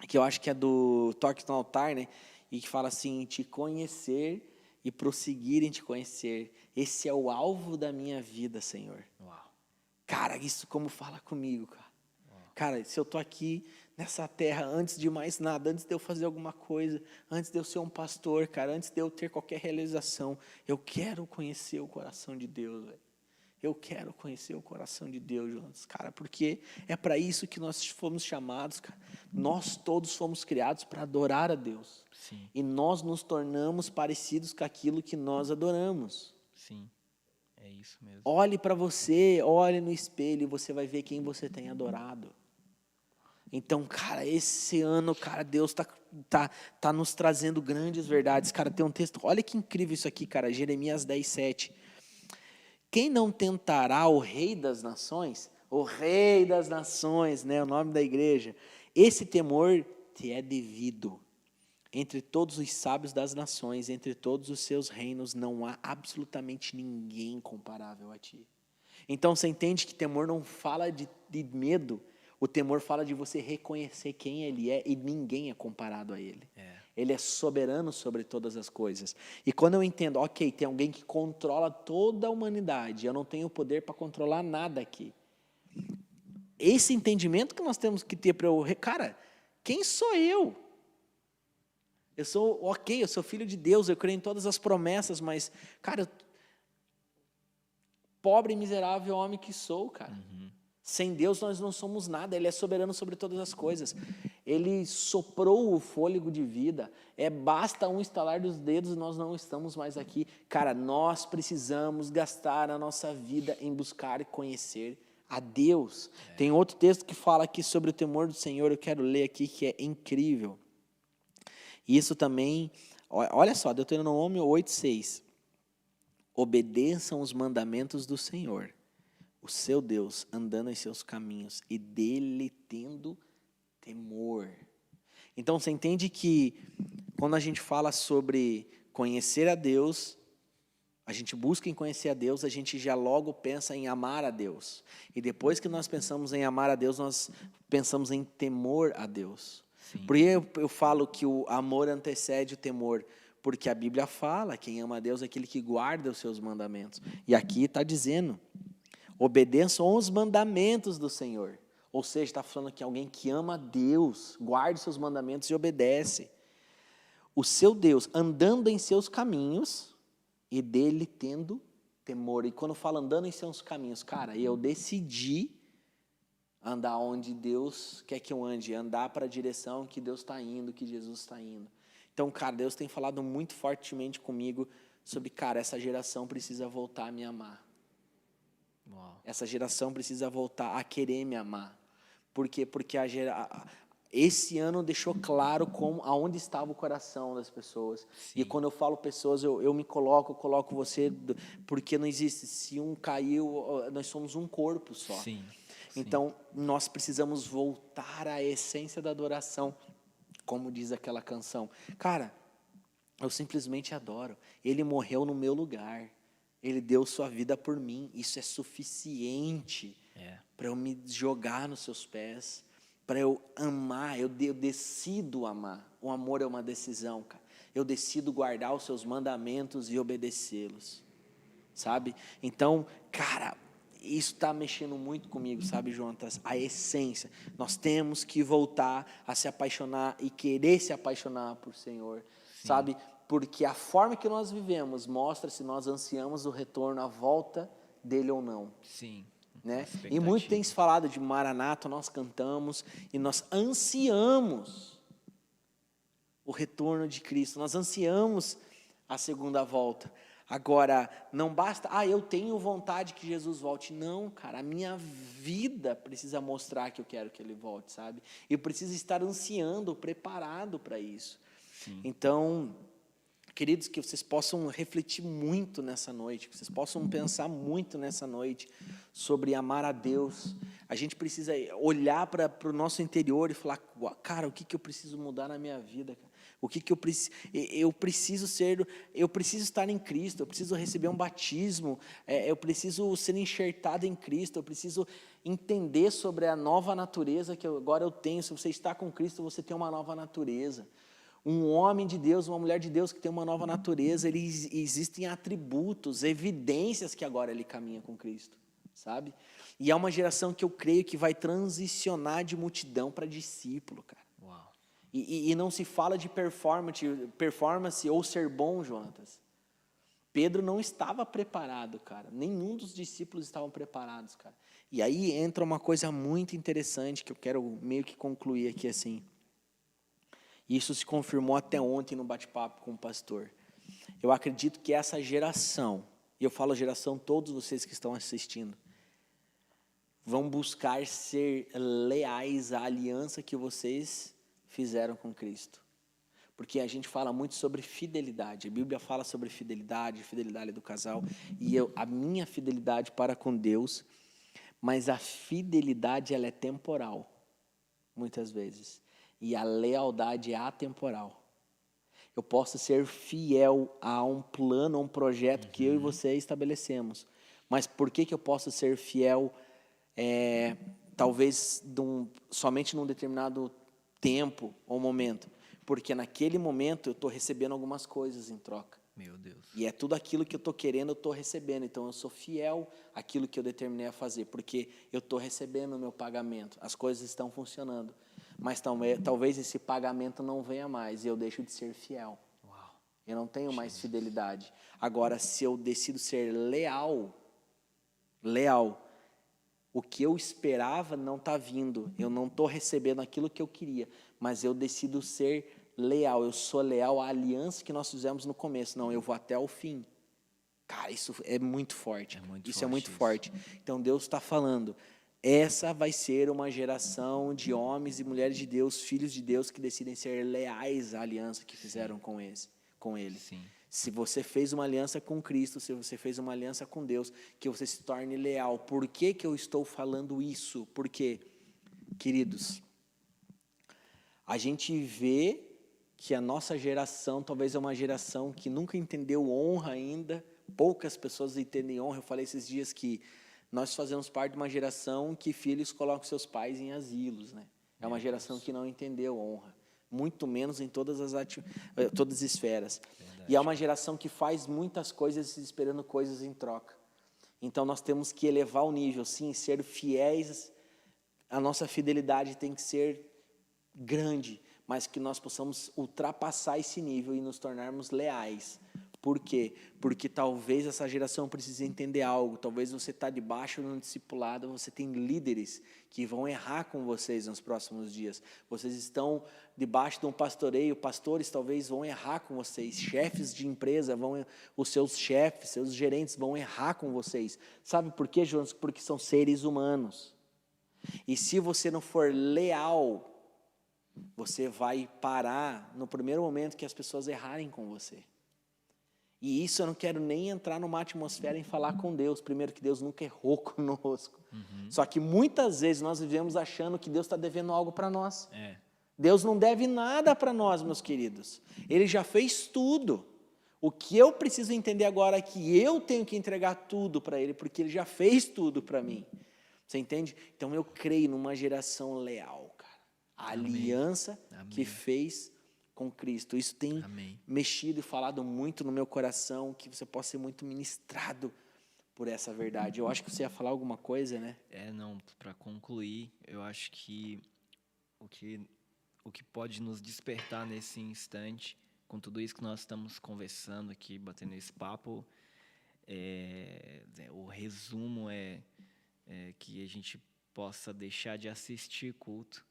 que eu acho que é do Toque no Altar, né? E que fala assim, te conhecer e prosseguir em te conhecer. Esse é o alvo da minha vida, Senhor. Uau. Cara, isso como fala comigo, cara. Uau. Cara, se eu tô aqui nessa terra, antes de mais nada, antes de eu fazer alguma coisa, antes de eu ser um pastor, cara, antes de eu ter qualquer realização, eu quero conhecer o coração de Deus, velho. Eu quero conhecer o coração de Deus, Jonas, cara, porque é para isso que nós fomos chamados, cara. Nós todos fomos criados para adorar a Deus. Sim. E nós nos tornamos parecidos com aquilo que nós adoramos. Sim, é isso mesmo. Olhe para você, olhe no espelho e você vai ver quem você tem adorado. Então, cara, esse ano, cara, Deus tá nos trazendo grandes verdades. Cara, tem um texto, olha que incrível isso aqui, cara, Jeremias 10:7. Quem não tentará o Rei das Nações, né, o nome da igreja, esse temor te é devido. Entre todos os sábios das nações, entre todos os seus reinos, não há absolutamente ninguém comparável a ti. Então você entende que temor não fala de medo, o temor fala de você reconhecer quem Ele é e ninguém é comparado a Ele. Ele é soberano sobre todas as coisas. E quando eu entendo, ok, tem alguém que controla toda a humanidade, eu não tenho poder para controlar nada aqui. Esse entendimento que nós temos que ter para eu... Cara, quem sou eu? Eu sou filho de Deus, eu creio em todas as promessas, mas, cara, pobre e miserável homem que sou, cara. Sem Deus nós não somos nada, Ele é soberano sobre todas as coisas. Ele soprou o fôlego de vida, basta um estalar dos dedos e nós não estamos mais aqui. Cara, nós precisamos gastar a nossa vida em buscar e conhecer a Deus. Tem outro texto que fala aqui sobre o temor do Senhor, eu quero ler aqui, que é incrível. Isso também, olha só, Deuteronômio 8:6. Obedeçam os mandamentos do Senhor, o seu Deus, andando em seus caminhos e dele tendo temor. Então você entende que quando a gente fala sobre conhecer a Deus, a gente busca em conhecer a Deus, a gente já logo pensa em amar a Deus. E depois que nós pensamos em amar a Deus, nós pensamos em temor a Deus. Sim. Por que eu falo que o amor antecede o temor? Porque a Bíblia fala, quem ama a Deus é aquele que guarda os seus mandamentos. E aqui está dizendo, obedeçam os mandamentos do Senhor. Ou seja, está falando que alguém que ama a Deus, guarda os seus mandamentos e obedece. O seu Deus, andando em seus caminhos e dele tendo temor. E quando fala andando em seus caminhos, cara, eu decidi andar onde Deus quer que eu ande, andar para a direção que Deus está indo, que Jesus está indo. Então, cara, Deus tem falado muito fortemente comigo sobre, cara, essa geração precisa voltar a me amar. Uau. Essa geração precisa voltar a querer me amar. Por quê? Porque esse ano deixou claro aonde estava o coração das pessoas. Sim. E quando eu falo pessoas, eu me coloco você, porque não existe, se um caiu, nós somos um corpo só. Sim. Então, nós precisamos voltar à essência da adoração, como diz aquela canção. Cara, eu simplesmente adoro. Ele morreu no meu lugar. Ele deu sua vida por mim. Isso é suficiente para eu me jogar nos seus pés, para eu amar. Eu decido amar. O amor é uma decisão, cara. Eu decido guardar os seus mandamentos e obedecê-los, sabe? Então, cara, isso está mexendo muito comigo, sabe, Jonatas? A essência. Nós temos que voltar a se apaixonar e querer se apaixonar por Senhor, sabe? Porque a forma que nós vivemos mostra se nós ansiamos o retorno, a volta dele ou não. Sim. Né? E muito tem se falado de Maranata, nós cantamos e nós ansiamos o retorno de Cristo, nós ansiamos a segunda volta. Agora, não basta, eu tenho vontade que Jesus volte. Não, cara, a minha vida precisa mostrar que eu quero que Ele volte, sabe? Eu preciso estar ansiando, preparado para isso. Sim. Então, queridos, que vocês possam refletir muito nessa noite, que vocês possam pensar muito nessa noite sobre amar a Deus. A gente precisa olhar para o nosso interior e falar, cara, o que eu preciso mudar na minha vida, cara? O que eu preciso? Eu preciso estar em Cristo, eu preciso receber um batismo, eu preciso ser enxertado em Cristo, eu preciso entender sobre a nova natureza que agora eu tenho. Se você está com Cristo, você tem uma nova natureza. Um homem de Deus, uma mulher de Deus que tem uma nova natureza, existem atributos, evidências que agora ele caminha com Cristo, sabe? E é uma geração que eu creio que vai transicionar de multidão para discípulo, cara. Uau. E não se fala de performance ou ser bom, Jonatas. Pedro não estava preparado, cara. Nenhum dos discípulos estavam preparados, cara. E aí entra uma coisa muito interessante que eu quero meio que concluir aqui assim. Isso se confirmou até ontem no bate-papo com o pastor. Eu acredito que essa geração, e eu falo geração, todos vocês que estão assistindo, vão buscar ser leais à aliança que vocês fizeram com Cristo. Porque a gente fala muito sobre fidelidade. A Bíblia fala sobre fidelidade do casal. E a minha fidelidade para com Deus, mas a fidelidade ela é temporal, muitas vezes. E a lealdade é atemporal. Eu posso ser fiel a um plano, a um projeto que eu e você estabelecemos. Mas por que eu posso ser fiel, talvez somente num determinado tempo ou momento? Porque naquele momento eu estou recebendo algumas coisas em troca. Meu Deus. E é tudo aquilo que eu estou querendo, eu estou recebendo. Então eu sou fiel àquilo que eu determinei a fazer, porque eu estou recebendo o meu pagamento. As coisas estão funcionando. Mas talvez esse pagamento não venha mais e eu deixo de ser fiel. Uau. Eu não tenho mais fidelidade. Agora, se eu decido ser leal, o que eu esperava não está vindo. Eu não estou recebendo aquilo que eu queria, mas eu decido ser leal. Eu sou leal à aliança que nós fizemos no começo. Não, eu vou até o fim. Cara, isso é muito forte. Isso é muito forte. Então, Deus está falando, essa vai ser uma geração de homens e mulheres de Deus, filhos de Deus, que decidem ser leais à aliança que fizeram com Ele. Sim. Se você fez uma aliança com Cristo, se você fez uma aliança com Deus, que você se torne leal. Por que eu estou falando isso? Porque, queridos, a gente vê que a nossa geração talvez é uma geração que nunca entendeu honra ainda. Poucas pessoas entendem honra. Eu falei esses dias que nós fazemos parte de uma geração que filhos colocam seus pais em asilos, né? É uma geração que não entendeu honra, muito menos em todas as esferas. Verdade. E é uma geração que faz muitas coisas esperando coisas em troca. Então nós temos que elevar o nível, sim, ser fiéis. A nossa fidelidade tem que ser grande, mas que nós possamos ultrapassar esse nível e nos tornarmos leais. Por quê? Porque talvez essa geração precise entender algo. Talvez você está debaixo de um discipulado, você tem líderes que vão errar com vocês nos próximos dias. Vocês estão debaixo de um pastoreio, pastores talvez vão errar com vocês. Chefes de empresa, os seus chefes, seus gerentes vão errar com vocês. Sabe por quê, Jonas? Porque são seres humanos. E se você não for leal Você vai parar no primeiro momento que as pessoas errarem com você. E isso eu não quero nem entrar numa atmosfera em falar com Deus. Primeiro, que Deus nunca errou conosco. Só que muitas vezes nós vivemos achando que Deus está devendo algo para nós. Deus não deve nada para nós, meus queridos. Ele já fez tudo. O que eu preciso entender agora é que eu tenho que entregar tudo para Ele, porque Ele já fez tudo para mim. Você entende? Então eu creio numa geração leal, cara. A aliança que fez com Cristo. Isso tem mexido e falado muito no meu coração, que você possa ser muito ministrado por essa verdade. Eu acho que você ia falar alguma coisa, né? Não, para concluir, eu acho que o que pode nos despertar nesse instante, com tudo isso que nós estamos conversando aqui, batendo esse papo, o resumo é que a gente possa deixar de assistir culto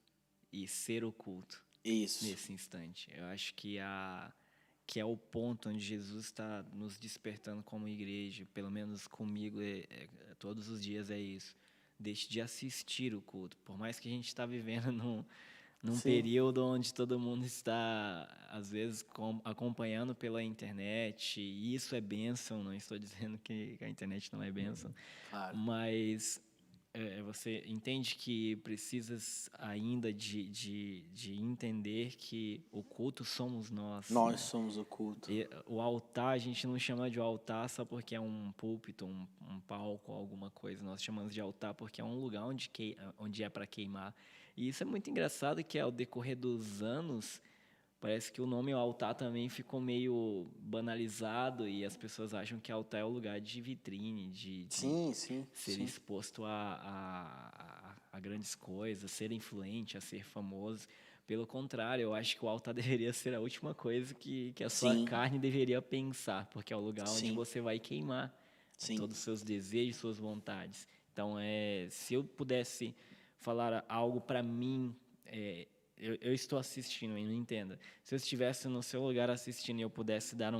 e ser o culto. Isso. Nesse instante. Eu acho que é o ponto onde Jesus está nos despertando como igreja, pelo menos comigo, todos os dias é isso. Deixe de assistir o culto. Por mais que a gente está vivendo num período onde todo mundo está, às vezes, acompanhando pela internet, e isso é bênção, não estou dizendo que a internet não é bênção, mas você entende que precisas ainda de entender que o culto somos nós. Nós somos o culto. E o altar, a gente não chama de altar só porque é um púlpito, um palco, alguma coisa. Nós chamamos de altar porque é um lugar onde é para queimar. E isso é muito engraçado, que ao decorrer dos anos, parece que o nome altar também ficou meio banalizado e as pessoas acham que altar é o lugar de vitrine, de ser exposto a grandes coisas, ser influente, a ser famoso. Pelo contrário, eu acho que o altar deveria ser a última coisa que a sua carne deveria pensar, porque é o lugar onde você vai queimar todos os seus desejos, suas vontades. Então, se eu pudesse falar algo para mim, eu estou assistindo, e não entenda. Se eu estivesse no seu lugar assistindo e eu pudesse dar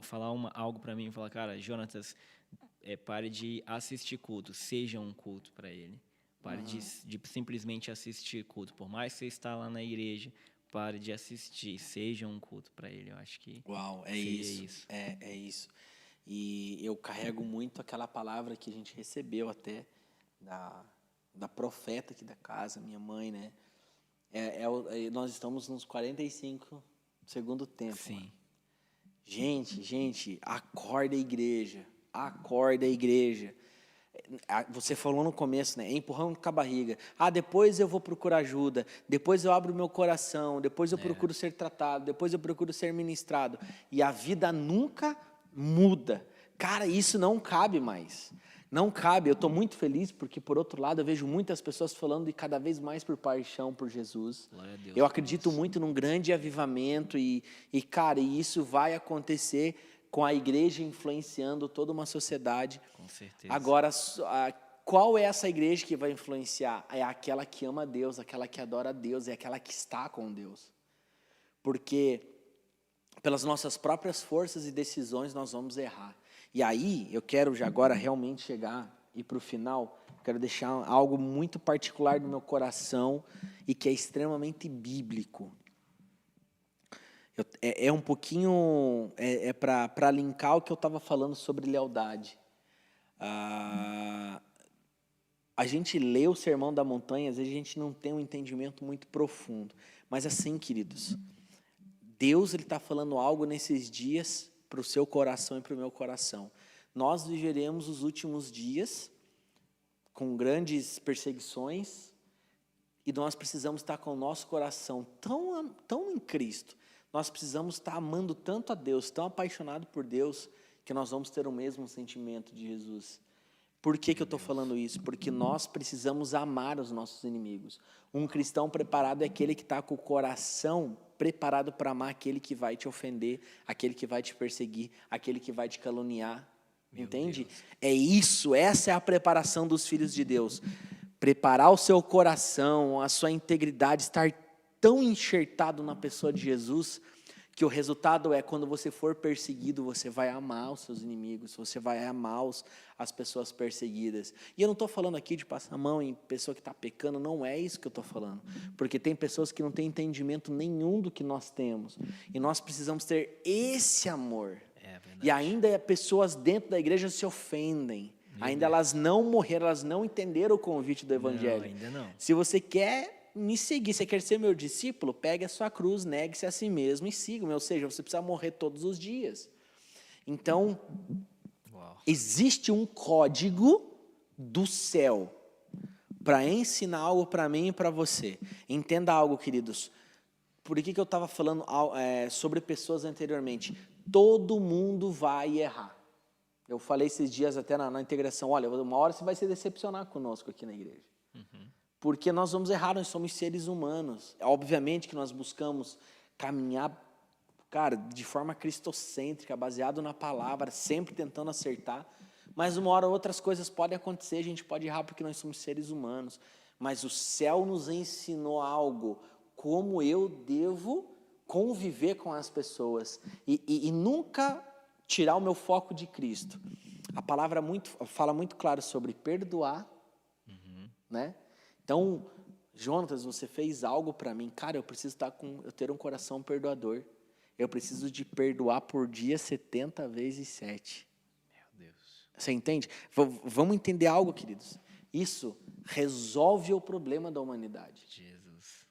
falar algo para mim, falar, cara, Jonatas, pare de assistir culto, seja um culto para ele. Pare de simplesmente assistir culto. Por mais que você está lá na igreja, pare de assistir, seja um culto para ele. Eu acho que seria isso. É isso. E eu carrego muito aquela palavra que a gente recebeu até da profeta aqui da casa, minha mãe, né? Nós estamos nos 45 segundo tempo. Sim. Gente, acorda a igreja. Acorda a igreja. Você falou no começo, né? Empurrando com a barriga. Depois eu vou procurar ajuda. Depois eu abro meu coração. Depois eu procuro ser tratado. Depois eu procuro ser ministrado. E a vida nunca muda. Cara, isso não cabe mais. Não cabe. Eu estou muito feliz porque, por outro lado, eu vejo muitas pessoas falando de cada vez mais por paixão por Jesus. Glória a Deus. Eu acredito muito num grande avivamento cara, isso vai acontecer com a igreja influenciando toda uma sociedade. Com certeza. Agora, qual é essa igreja que vai influenciar? É aquela que ama a Deus, aquela que adora a Deus, é aquela que está com Deus. Porque pelas nossas próprias forças e decisões nós vamos errar. E aí, eu quero já agora realmente chegar e para o final, quero deixar algo muito particular no meu coração e que é extremamente bíblico. Um pouquinho, para linkar o que eu estava falando sobre lealdade. A gente lê o Sermão da Montanha, às vezes a gente não tem um entendimento muito profundo. Mas assim, queridos, Deus está falando algo nesses dias para o seu coração e para o meu coração. Nós viveremos os últimos dias com grandes perseguições e nós precisamos estar com o nosso coração tão em Cristo. Nós precisamos estar amando tanto a Deus, tão apaixonado por Deus, que nós vamos ter o mesmo sentimento de Jesus. Por que eu estou falando isso? Porque nós precisamos amar os nossos inimigos. Um cristão preparado é aquele que está com o coração preparado para amar aquele que vai te ofender, aquele que vai te perseguir, aquele que vai te caluniar. Entende? Essa é a preparação dos filhos de Deus. Preparar o seu coração, a sua integridade, estar tão enxertado na pessoa de Jesus, que o resultado é, quando você for perseguido, você vai amar os seus inimigos, você vai amar as pessoas perseguidas. E eu não estou falando aqui de passar a mão em pessoa que está pecando, não é isso que eu estou falando. Porque tem pessoas que não têm entendimento nenhum do que nós temos. E nós precisamos ter esse amor. E ainda pessoas dentro da igreja se ofendem. Ainda elas não morreram, elas não entenderam o convite do Evangelho. Não, ainda não. Se você quer me seguir, você quer ser meu discípulo, pegue a sua cruz, negue-se a si mesmo e siga-me. Ou seja, você precisa morrer todos os dias. Então, existe um código do céu para ensinar algo para mim e para você. Entenda algo, queridos. Por que eu estava falando sobre pessoas anteriormente? Todo mundo vai errar. Eu falei esses dias até na integração, olha, uma hora você vai se decepcionar conosco aqui na igreja. Porque nós vamos errar, nós somos seres humanos. Obviamente que nós buscamos caminhar, cara, de forma cristocêntrica, baseado na palavra, sempre tentando acertar. Mas uma hora outras coisas podem acontecer, a gente pode errar porque nós somos seres humanos. Mas o céu nos ensinou algo, como eu devo conviver com as pessoas. E nunca tirar o meu foco de Cristo. A palavra fala muito claro sobre perdoar, né? Então, Jonatas, você fez algo para mim. Cara, eu preciso eu ter um coração perdoador. Eu preciso de perdoar por dia 70 vezes 7. Meu Deus. Você entende? Vamos entender algo, queridos. Isso resolve o problema da humanidade. Jesus.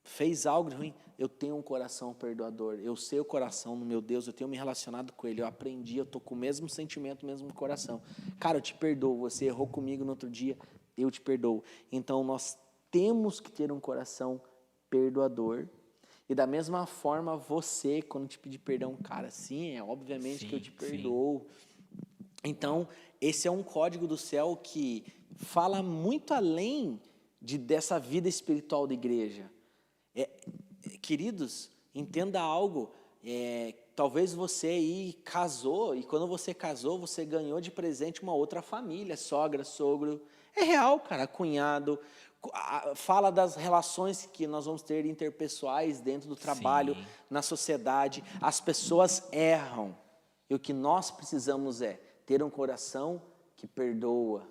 Fez algo de ruim, eu tenho um coração perdoador. Eu sei o coração do meu Deus, eu tenho me relacionado com Ele. Eu aprendi, eu estou com o mesmo sentimento, o mesmo coração. Cara, eu te perdoo, você errou comigo no outro dia, eu te perdoo. Então, nós temos que ter um coração perdoador. E da mesma forma, você, quando te pedir perdão, cara, sim, obviamente que eu te perdoo. Então, esse é um código do céu que fala muito além dessa vida espiritual da igreja. Queridos, entenda algo. Talvez você aí casou, e quando você casou, você ganhou de presente uma outra família, sogra, sogro. É real, cara, cunhado. Fala das relações que nós vamos ter interpessoais dentro do trabalho, na sociedade. As pessoas erram. E o que nós precisamos é ter um coração que perdoa.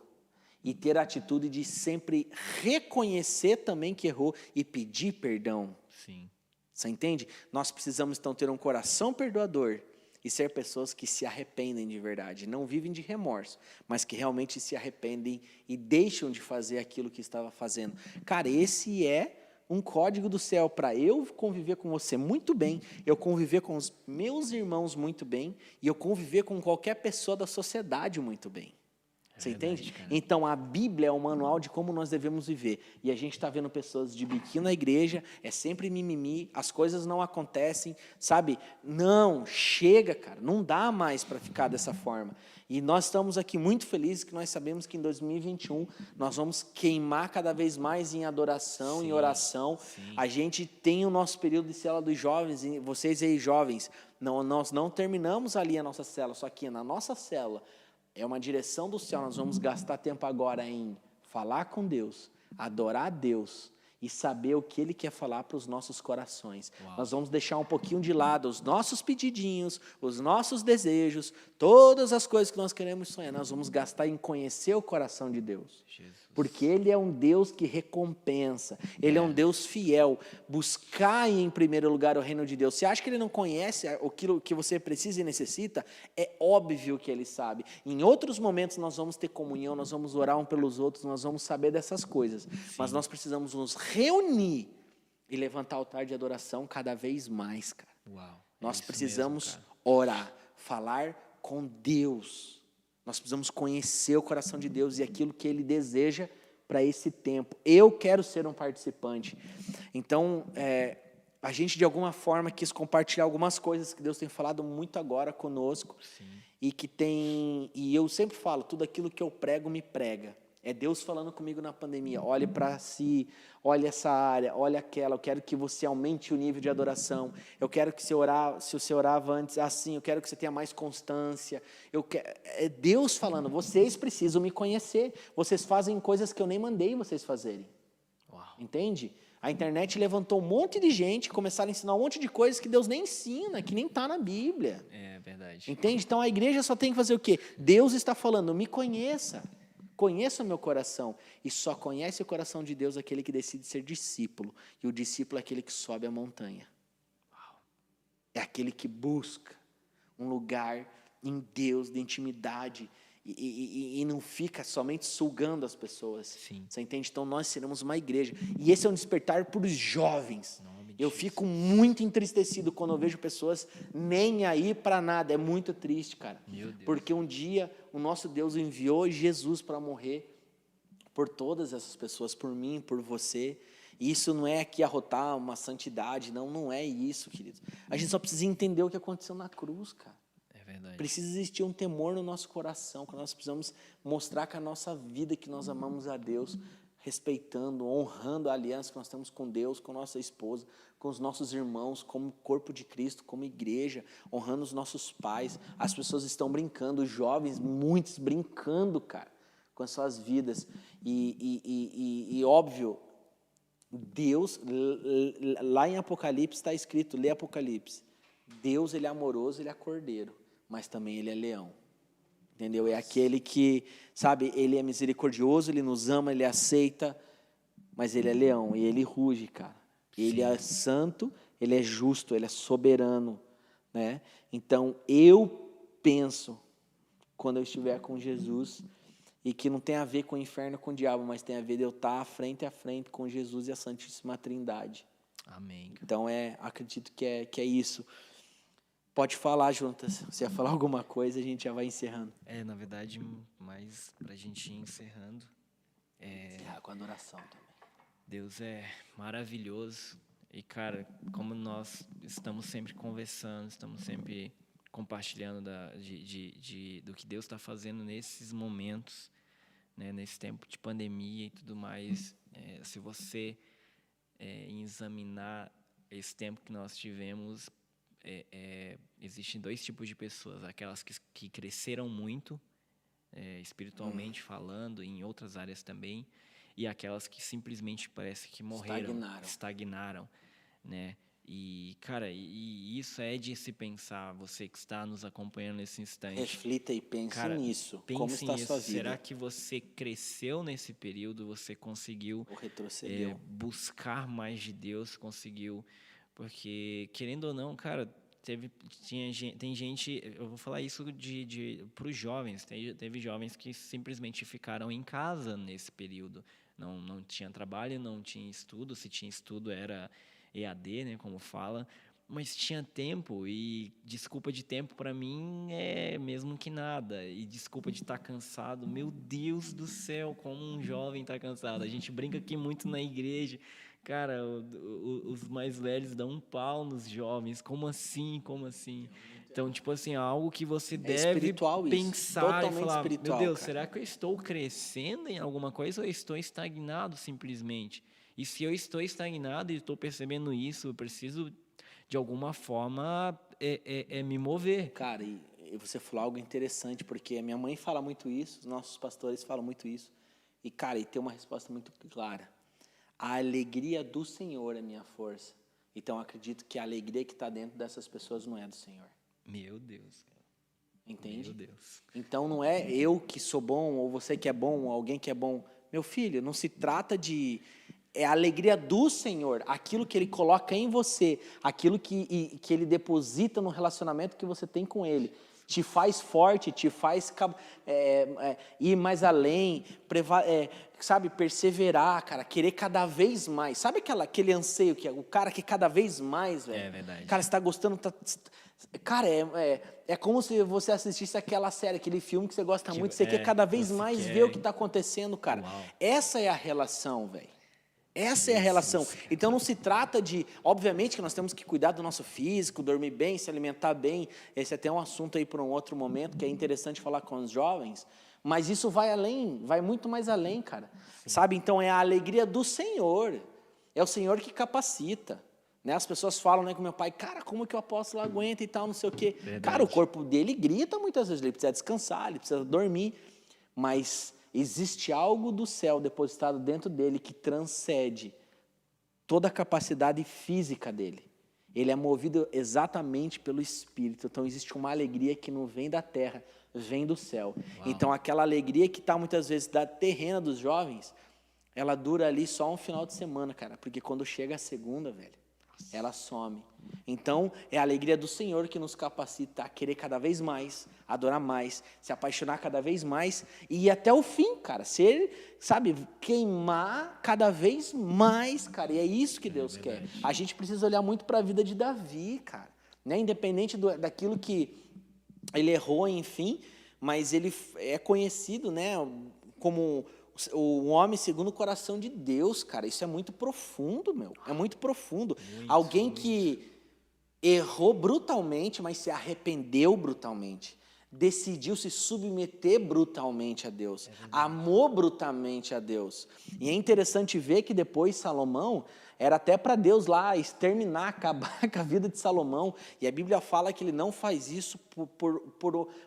E ter a atitude de sempre reconhecer também que errou e pedir perdão. Sim. Você entende? Nós precisamos, então, ter um coração perdoador e ser pessoas que se arrependem de verdade. Não vivem de remorso, mas que realmente se arrependem e deixam de fazer aquilo que estava fazendo. Cara, esse é um código do céu para eu conviver com você muito bem, eu conviver com os meus irmãos muito bem e eu conviver com qualquer pessoa da sociedade muito bem. Você entende? Então, a Bíblia é o manual de como nós devemos viver. E a gente está vendo pessoas de biquíni na igreja, é sempre mimimi, as coisas não acontecem, sabe? Não, chega, cara, não dá mais para ficar dessa forma. E nós estamos aqui muito felizes que nós sabemos que em 2021 nós vamos queimar cada vez mais em adoração, em oração. A gente tem o nosso período de célula dos jovens, e vocês aí jovens, nós não terminamos ali a nossa célula, só que na nossa célula, é uma direção do céu, nós vamos gastar tempo agora em falar com Deus, adorar a Deus e saber o que Ele quer falar para os nossos corações. Nós vamos deixar um pouquinho de lado os nossos pedidinhos, os nossos desejos, todas as coisas que nós queremos sonhar. Nós vamos gastar em conhecer o coração de Deus. Porque Ele é um Deus que recompensa, Ele é um Deus fiel. Buscar em primeiro lugar o reino de Deus. Você acha que Ele não conhece aquilo que você precisa e necessita? É óbvio que Ele sabe. Em outros momentos nós vamos ter comunhão, nós vamos orar um pelos outros, nós vamos saber dessas coisas. Mas nós precisamos nos reunir e levantar o altar de adoração cada vez mais, cara. Nós precisamos orar, falar com Deus. Nós precisamos conhecer o coração de Deus e aquilo que Ele deseja para esse tempo. Eu quero ser um participante. Então, a gente de alguma forma quis compartilhar algumas coisas que Deus tem falado muito agora conosco. E eu sempre falo, tudo aquilo que eu prego me prega. É Deus falando comigo na pandemia, olhe para si, olhe essa área, olhe aquela, eu quero que você aumente o nível de adoração, eu quero que se você orava antes assim, eu quero que você tenha mais constância, é Deus falando, vocês precisam me conhecer, vocês fazem coisas que eu nem mandei vocês fazerem, entende? A internet levantou um monte de gente, começaram a ensinar um monte de coisas que Deus nem ensina, que nem está na Bíblia. É verdade. Entende? Então a igreja só tem que fazer o quê? Deus está falando, me conheça. Conheça o meu coração. E só conhece o coração de Deus aquele que decide ser discípulo. E o discípulo é aquele que sobe a montanha. É aquele que busca um lugar em Deus, de intimidade, e não fica somente sugando as pessoas. Sim. Você entende? Então nós seremos uma igreja. E esse é um despertar para os jovens. Nome de Eu Jesus. fico muito entristecido quando eu vejo pessoas nem aí para nada. É muito triste, cara. Meu Deus. Porque um dia o nosso Deus enviou Jesus para morrer por todas essas pessoas, por mim, por você. E isso não é aqui arrotar uma santidade, não é isso, queridos. A gente só precisa entender o que aconteceu na cruz, cara. É verdade. Precisa existir um temor no nosso coração, que nós precisamos mostrar com a nossa vida que nós amamos a Deus, respeitando, honrando a aliança que nós temos com Deus, com nossa esposa, com os nossos irmãos, como corpo de Cristo, como igreja, honrando os nossos pais. As pessoas estão brincando, os jovens, muitos brincando, cara, com as suas vidas. E óbvio, Deus, lá em Apocalipse está escrito, lê Apocalipse, Deus, ele é amoroso, ele é cordeiro, mas também ele é leão, entendeu? É aquele que, sabe, ele é misericordioso, ele nos ama, ele aceita, mas ele é leão e ele ruge, cara. Ele é santo, ele é justo, ele é soberano, né? Então, eu penso, quando eu estiver com Jesus, e que não tem a ver com o inferno, com o diabo, mas tem a ver de eu estar frente a frente com Jesus e a Santíssima Trindade. Amém. Então, acredito que é isso. Pode falar, Juntas. Se ia falar alguma coisa, a gente já vai encerrando. Na verdade, mas pra gente ir encerrando, Encerrar com a adoração também. Deus é maravilhoso. E, cara, como nós estamos sempre conversando, estamos sempre compartilhando do que Deus está fazendo nesses momentos, né, nesse tempo de pandemia e tudo mais. Se você examinar esse tempo que nós tivemos, existem dois tipos de pessoas: aquelas que cresceram muito, espiritualmente falando, em outras áreas também, e aquelas que simplesmente parece que morreram, estagnaram, né? E, cara, e isso é de se pensar. Você que está nos acompanhando nesse instante, reflita e pense nisso. Pense como está a sua vida? Será que você cresceu nesse período? Você conseguiu ou retrocedeu? Buscar mais de Deus? Conseguiu? Porque, querendo ou não, cara, tem gente, eu vou falar isso para os jovens, teve jovens que simplesmente ficaram em casa nesse período, não tinha trabalho, não tinha estudo, se tinha estudo era EAD, né, como fala, mas tinha tempo, e desculpa de tempo para mim é mesmo que nada, e desculpa de estar cansado. Meu Deus do céu, como um jovem está cansado. A gente brinca aqui muito na igreja, cara, os mais velhos dão um pau nos jovens. Como assim? Então, tipo assim, algo que você deve pensar e falar, meu Deus, cara, será que eu estou crescendo em alguma coisa ou eu estou estagnado simplesmente? E se eu estou estagnado e estou percebendo isso, eu preciso, de alguma forma, me mover. Cara, e você falou algo interessante, porque a minha mãe fala muito isso, os nossos pastores falam muito isso. E, cara, e tem uma resposta muito clara. A alegria do Senhor é minha força. Então, acredito que a alegria que está dentro dessas pessoas não é do Senhor. Meu Deus, cara. Entende? Meu Deus. Então, não é eu que sou bom, ou você que é bom, ou alguém que é bom. Meu filho, não se trata de... É a alegria do Senhor, aquilo que Ele coloca em você, aquilo que Ele deposita no relacionamento que você tem com Ele. Te faz forte, te faz ir mais além, sabe, perseverar, cara, querer cada vez mais. Sabe aquele anseio, que o cara que cada vez mais, velho? É verdade. Cara, você tá gostando, cara, é como se você assistisse aquela série, aquele filme que você gosta muito, você quer cada vez mais ver o que tá acontecendo, cara. Uau. Essa é a relação, velho. Essa é a relação. Então não se trata de... Obviamente que nós temos que cuidar do nosso físico, dormir bem, se alimentar bem. Esse é até um assunto aí para um outro momento, que é interessante falar com os jovens. Mas isso vai além, vai muito mais além, cara. Sim. Sabe? Então é a alegria do Senhor. É o Senhor que capacita. Né? As pessoas falam, né, com meu pai, cara, como que o apóstolo aguenta e tal, não sei o quê. Verdade. Cara, o corpo dele grita muitas vezes, ele precisa descansar, ele precisa dormir. Mas... existe algo do céu depositado dentro dele que transcende toda a capacidade física dele. Ele é movido exatamente pelo Espírito. Então existe uma alegria que não vem da terra, vem do céu. Uau. Então aquela alegria que está muitas vezes da terrena dos jovens, ela dura ali só um final de semana, cara. Porque quando chega a segunda, velho, ela some. Então é a alegria do Senhor que nos capacita a querer cada vez mais, adorar mais, se apaixonar cada vez mais e ir até o fim, cara. Ser, sabe, queimar cada vez mais, cara. E é isso que Deus quer. A gente precisa olhar muito para a vida de Davi, cara, né? Independente daquilo que ele errou, enfim, mas ele é conhecido, né, como o homem segundo o coração de Deus, cara. Isso é muito profundo, meu. É muito profundo. Alguém que errou brutalmente, mas se arrependeu brutalmente. Decidiu se submeter brutalmente a Deus. Amou brutalmente a Deus. E é interessante ver que depois Salomão, era até para Deus lá exterminar, acabar com a vida de Salomão. E a Bíblia fala que ele não faz isso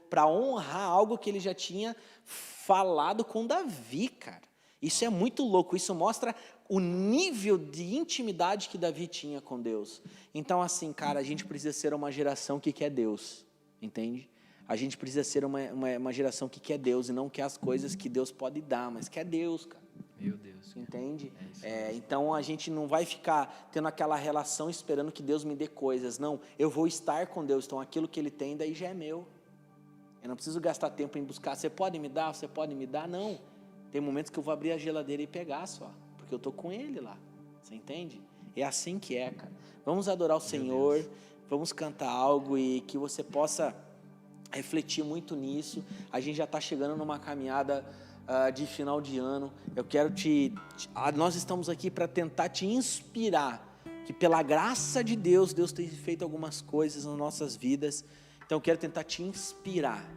para honrar algo que ele já tinha falado com Davi, cara. Isso é muito louco. Isso mostra o nível de intimidade que Davi tinha com Deus. Então, assim, cara, a gente precisa ser uma geração que quer Deus, entende? A gente precisa ser uma geração que quer Deus e não quer as coisas que Deus pode dar, mas quer Deus, cara. Meu Deus. Entende? Então a gente não vai ficar tendo aquela relação esperando que Deus me dê coisas. Não, eu vou estar com Deus. Então aquilo que Ele tem daí já é meu. Eu não preciso gastar tempo em buscar. Você pode me dar? Você pode me dar? Não. Tem momentos que eu vou abrir a geladeira e pegar só. Porque eu estou com Ele lá. Você entende? É assim que é, cara. Vamos adorar o Senhor. Vamos cantar algo e que você possa refletir muito nisso. A gente já está chegando numa caminhada de final de ano. Eu quero nós estamos aqui para tentar te inspirar, que pela graça de Deus, Deus tem feito algumas coisas nas nossas vidas. Então eu quero tentar te inspirar.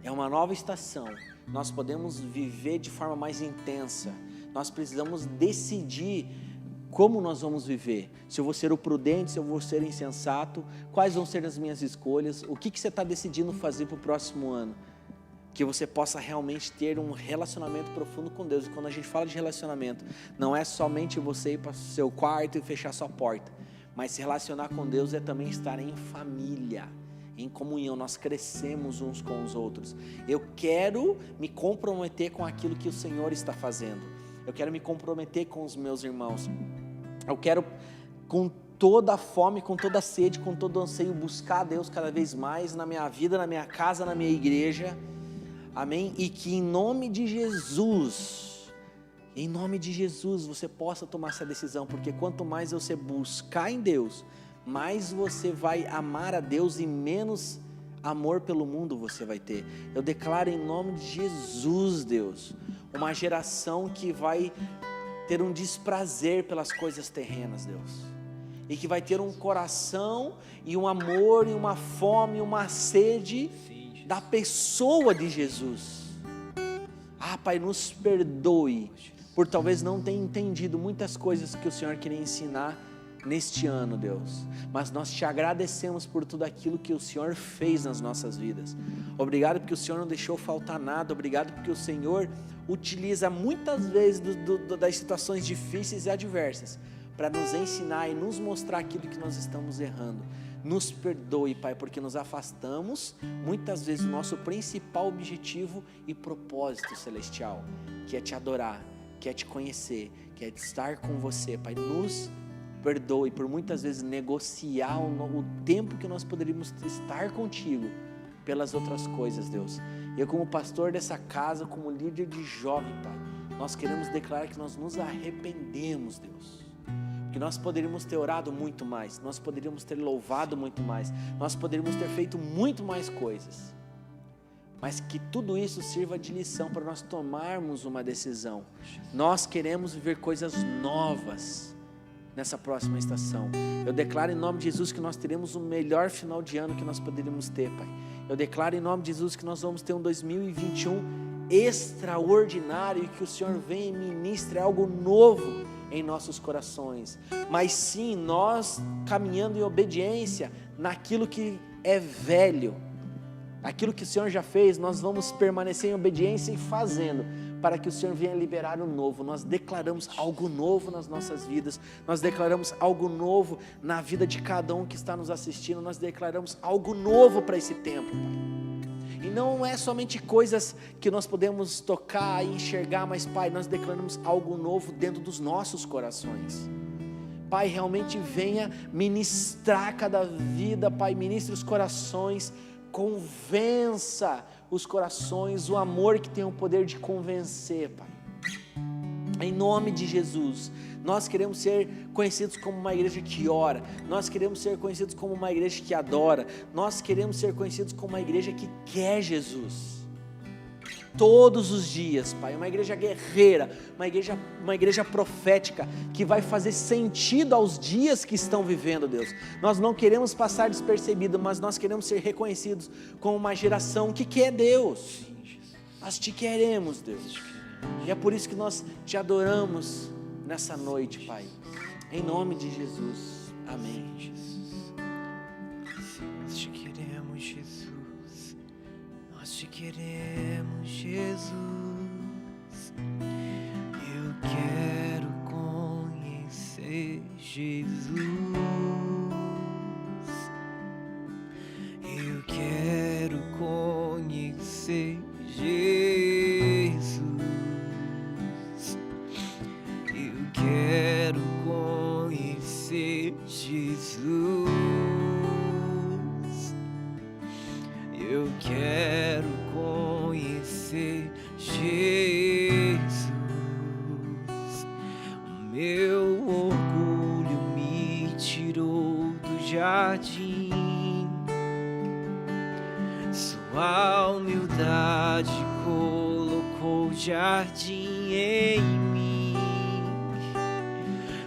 É uma nova estação. Nós podemos viver de forma mais intensa. Nós precisamos decidir como nós vamos viver. Se eu vou ser o prudente, se eu vou ser insensato, quais vão ser as minhas escolhas, o que você está decidindo fazer para o próximo ano. Que você possa realmente ter um relacionamento profundo com Deus. E quando a gente fala de relacionamento, não é somente você ir para o seu quarto e fechar sua porta. Mas se relacionar com Deus é também estar em família, em comunhão. Nós crescemos uns com os outros. Eu quero me comprometer com aquilo que o Senhor está fazendo. Eu quero me comprometer com os meus irmãos. Eu quero, com toda a fome, com toda a sede, com todo o anseio, buscar a Deus cada vez mais na minha vida, na minha casa, na minha igreja. Amém? E que em nome de Jesus, você possa tomar essa decisão, porque quanto mais você buscar em Deus, mais você vai amar a Deus e menos amor pelo mundo você vai ter. Eu declaro em nome de Jesus, Deus, uma geração que vai ter um desprazer pelas coisas terrenas, Deus, e que vai ter um coração e um amor e uma fome, uma sede da pessoa de Jesus. Pai, nos perdoe por talvez não ter entendido muitas coisas que o Senhor queria ensinar neste ano, Deus, mas nós te agradecemos por tudo aquilo que o Senhor fez nas nossas vidas. Obrigado porque o Senhor não deixou faltar nada. Obrigado porque o Senhor utiliza muitas vezes das situações difíceis e adversas para nos ensinar e nos mostrar aquilo que nós estamos errando. Nos perdoe, Pai, porque nos afastamos muitas vezes do nosso principal objetivo e propósito celestial, que é te adorar, que é te conhecer, que é estar com você, Pai. Nos perdoe por muitas vezes negociar o tempo que nós poderíamos estar contigo pelas outras coisas, Deus. Eu, como pastor dessa casa, como líder de jovem, Pai, nós queremos declarar que nós nos arrependemos, Deus, que nós poderíamos ter orado muito mais, nós poderíamos ter louvado muito mais, nós poderíamos ter feito muito mais coisas, mas que tudo isso sirva de lição para nós tomarmos uma decisão. Nós queremos viver coisas novas nessa próxima estação. Eu declaro em nome de Jesus que nós teremos o melhor final de ano que nós poderíamos ter, Pai. Eu declaro em nome de Jesus que nós vamos ter um 2021 extraordinário e que o Senhor venha e ministre algo novo em nossos corações, mas sim, nós caminhando em obediência naquilo que é velho, aquilo que o Senhor já fez, nós vamos permanecer em obediência e fazendo, para que o Senhor venha liberar o novo. Nós declaramos algo novo nas nossas vidas, nós declaramos algo novo na vida de cada um que está nos assistindo, nós declaramos algo novo para esse tempo, Pai. E não é somente coisas que nós podemos tocar e enxergar, mas, Pai, nós declaramos algo novo dentro dos nossos corações. Pai, realmente venha ministrar cada vida, Pai, ministre os corações, convença os corações, o amor que tem o poder de convencer, Pai. Em nome de Jesus, nós queremos ser conhecidos como uma igreja que ora, nós queremos ser conhecidos como uma igreja que adora, nós queremos ser conhecidos como uma igreja que quer Jesus. Todos os dias, Pai, uma igreja guerreira, uma igreja profética, que vai fazer sentido aos dias que estão vivendo, Deus. Nós não queremos passar despercebido, mas nós queremos ser reconhecidos como uma geração que quer Deus. Nós te queremos, Deus. E é por isso que nós te adoramos nessa noite, Pai. Em nome de Jesus. Amém. Nós te queremos, Jesus. Nós te queremos, Jesus. Eu quero conhecer Jesus. Eu quero conhecer Jesus. Eu quero conhecer Jesus. Eu quero conhecer Jesus. O meu orgulho me tirou do jardim, sua humildade colocou jardim em mim.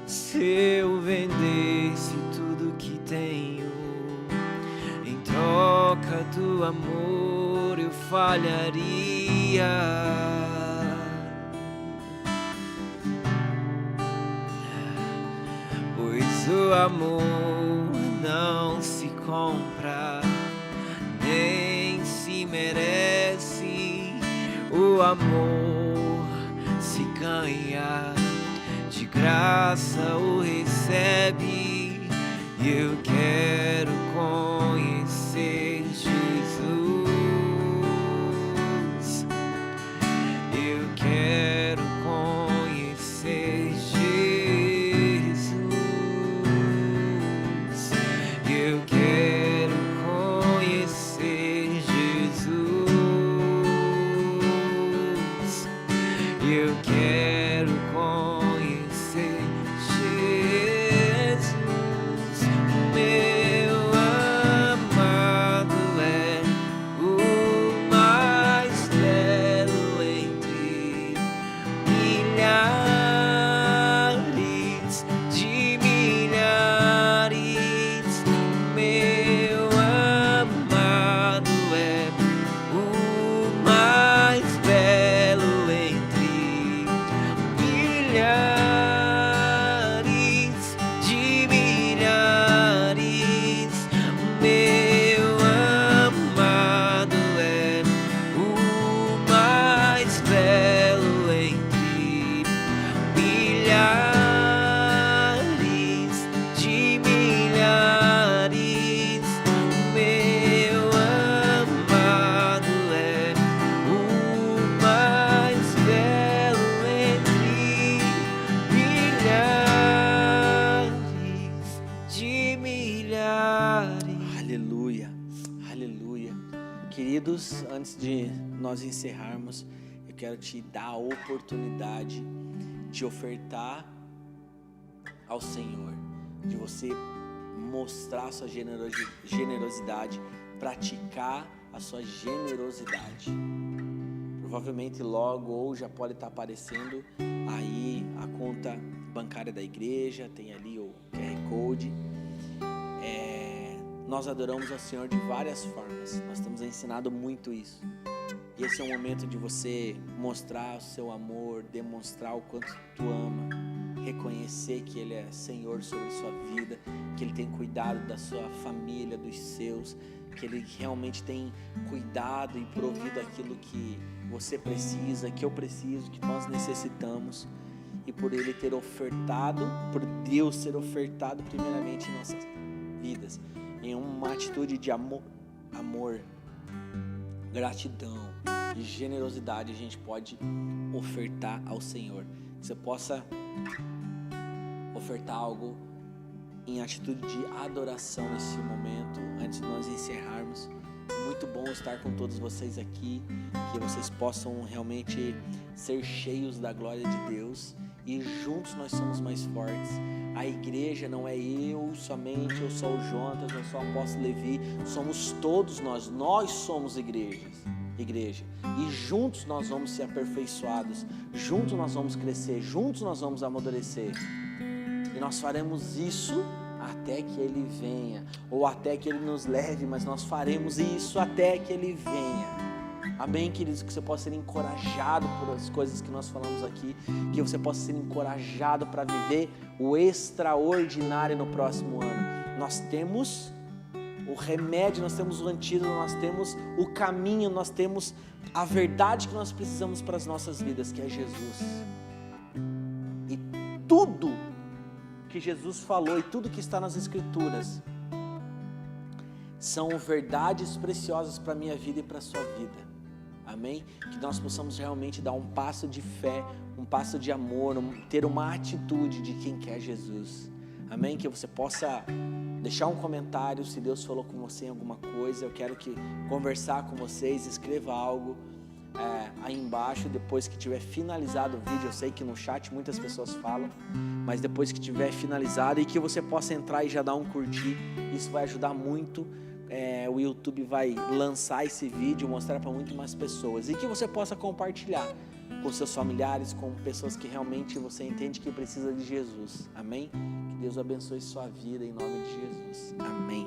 Se eu vendesse tudo que tenho em troca do amor, eu falharia. Pois o amor não se compra, nem se merece. O amor se ganha, de graça o recebe. E eu quero conhecer Jesus. Eu quero conhecer Jesus. Eu quero conhecer Jesus. Eu quero conhecer Jesus. Meu amado é o mais belo entre milhares de milhares. Meu amado é o mais belo entre milhares de milhares. Meu amado é o mais belo entre milhares de milhares. Meu amado é o mais belo entre milhares de milhares. Aleluia, aleluia. Queridos, antes de nós encerrarmos, eu quero te dar a oportunidade de ofertar ao Senhor, de você mostrar a sua generosidade, praticar a sua generosidade. Provavelmente logo ou já pode estar aparecendo aí a conta bancária da igreja, tem ali o QR Code. Nós adoramos ao Senhor de várias formas, nós temos ensinado muito isso. E esse é o momento de você mostrar o seu amor, demonstrar o quanto tu ama, reconhecer que Ele é Senhor sobre a sua vida, que Ele tem cuidado da sua família, dos seus, que Ele realmente tem cuidado e provido aquilo que você precisa, que eu preciso, que nós necessitamos, e por Ele ter ofertado, por Deus ter ofertado primeiramente em nossas vidas, em uma atitude de amor, gratidão e generosidade, a gente pode ofertar ao Senhor. Que você possa ofertar algo em atitude de adoração nesse momento, antes de nós encerrarmos. Muito bom estar com todos vocês aqui, que vocês possam realmente ser cheios da glória de Deus, e juntos nós somos mais fortes. A igreja não é eu somente, eu sou o Jonatas, eu sou o apóstolo Levi, somos todos nós somos igreja, e juntos nós vamos ser aperfeiçoados, juntos nós vamos crescer, juntos nós vamos amadurecer, e nós faremos isso até que Ele venha, ou até que Ele nos leve, mas nós faremos isso até que Ele venha. Amém, queridos? Que você possa ser encorajado por as coisas que nós falamos aqui, que você possa ser encorajado para viver o extraordinário no próximo ano. Nós temos o remédio, nós temos o antídoto, nós temos o caminho, nós temos a verdade que nós precisamos para as nossas vidas, que é Jesus. E tudo que Jesus falou e tudo que está nas Escrituras são verdades preciosas para a minha vida e para a sua vida. Amém? Que nós possamos realmente dar um passo de fé, um passo de amor, ter uma atitude de quem quer Jesus. Amém? Que você possa deixar um comentário se Deus falou com você em alguma coisa. Eu quero conversar com vocês, escreva algo aí embaixo, depois que tiver finalizado o vídeo. Eu sei que no chat muitas pessoas falam, mas depois que tiver finalizado, e que você possa entrar e já dar um curtir, isso vai ajudar muito. O YouTube vai lançar esse vídeo, mostrar para muito mais pessoas, e que você possa compartilhar com seus familiares, com pessoas que realmente você entende que precisa de Jesus. Amém? Que Deus abençoe sua vida em nome de Jesus. Amém.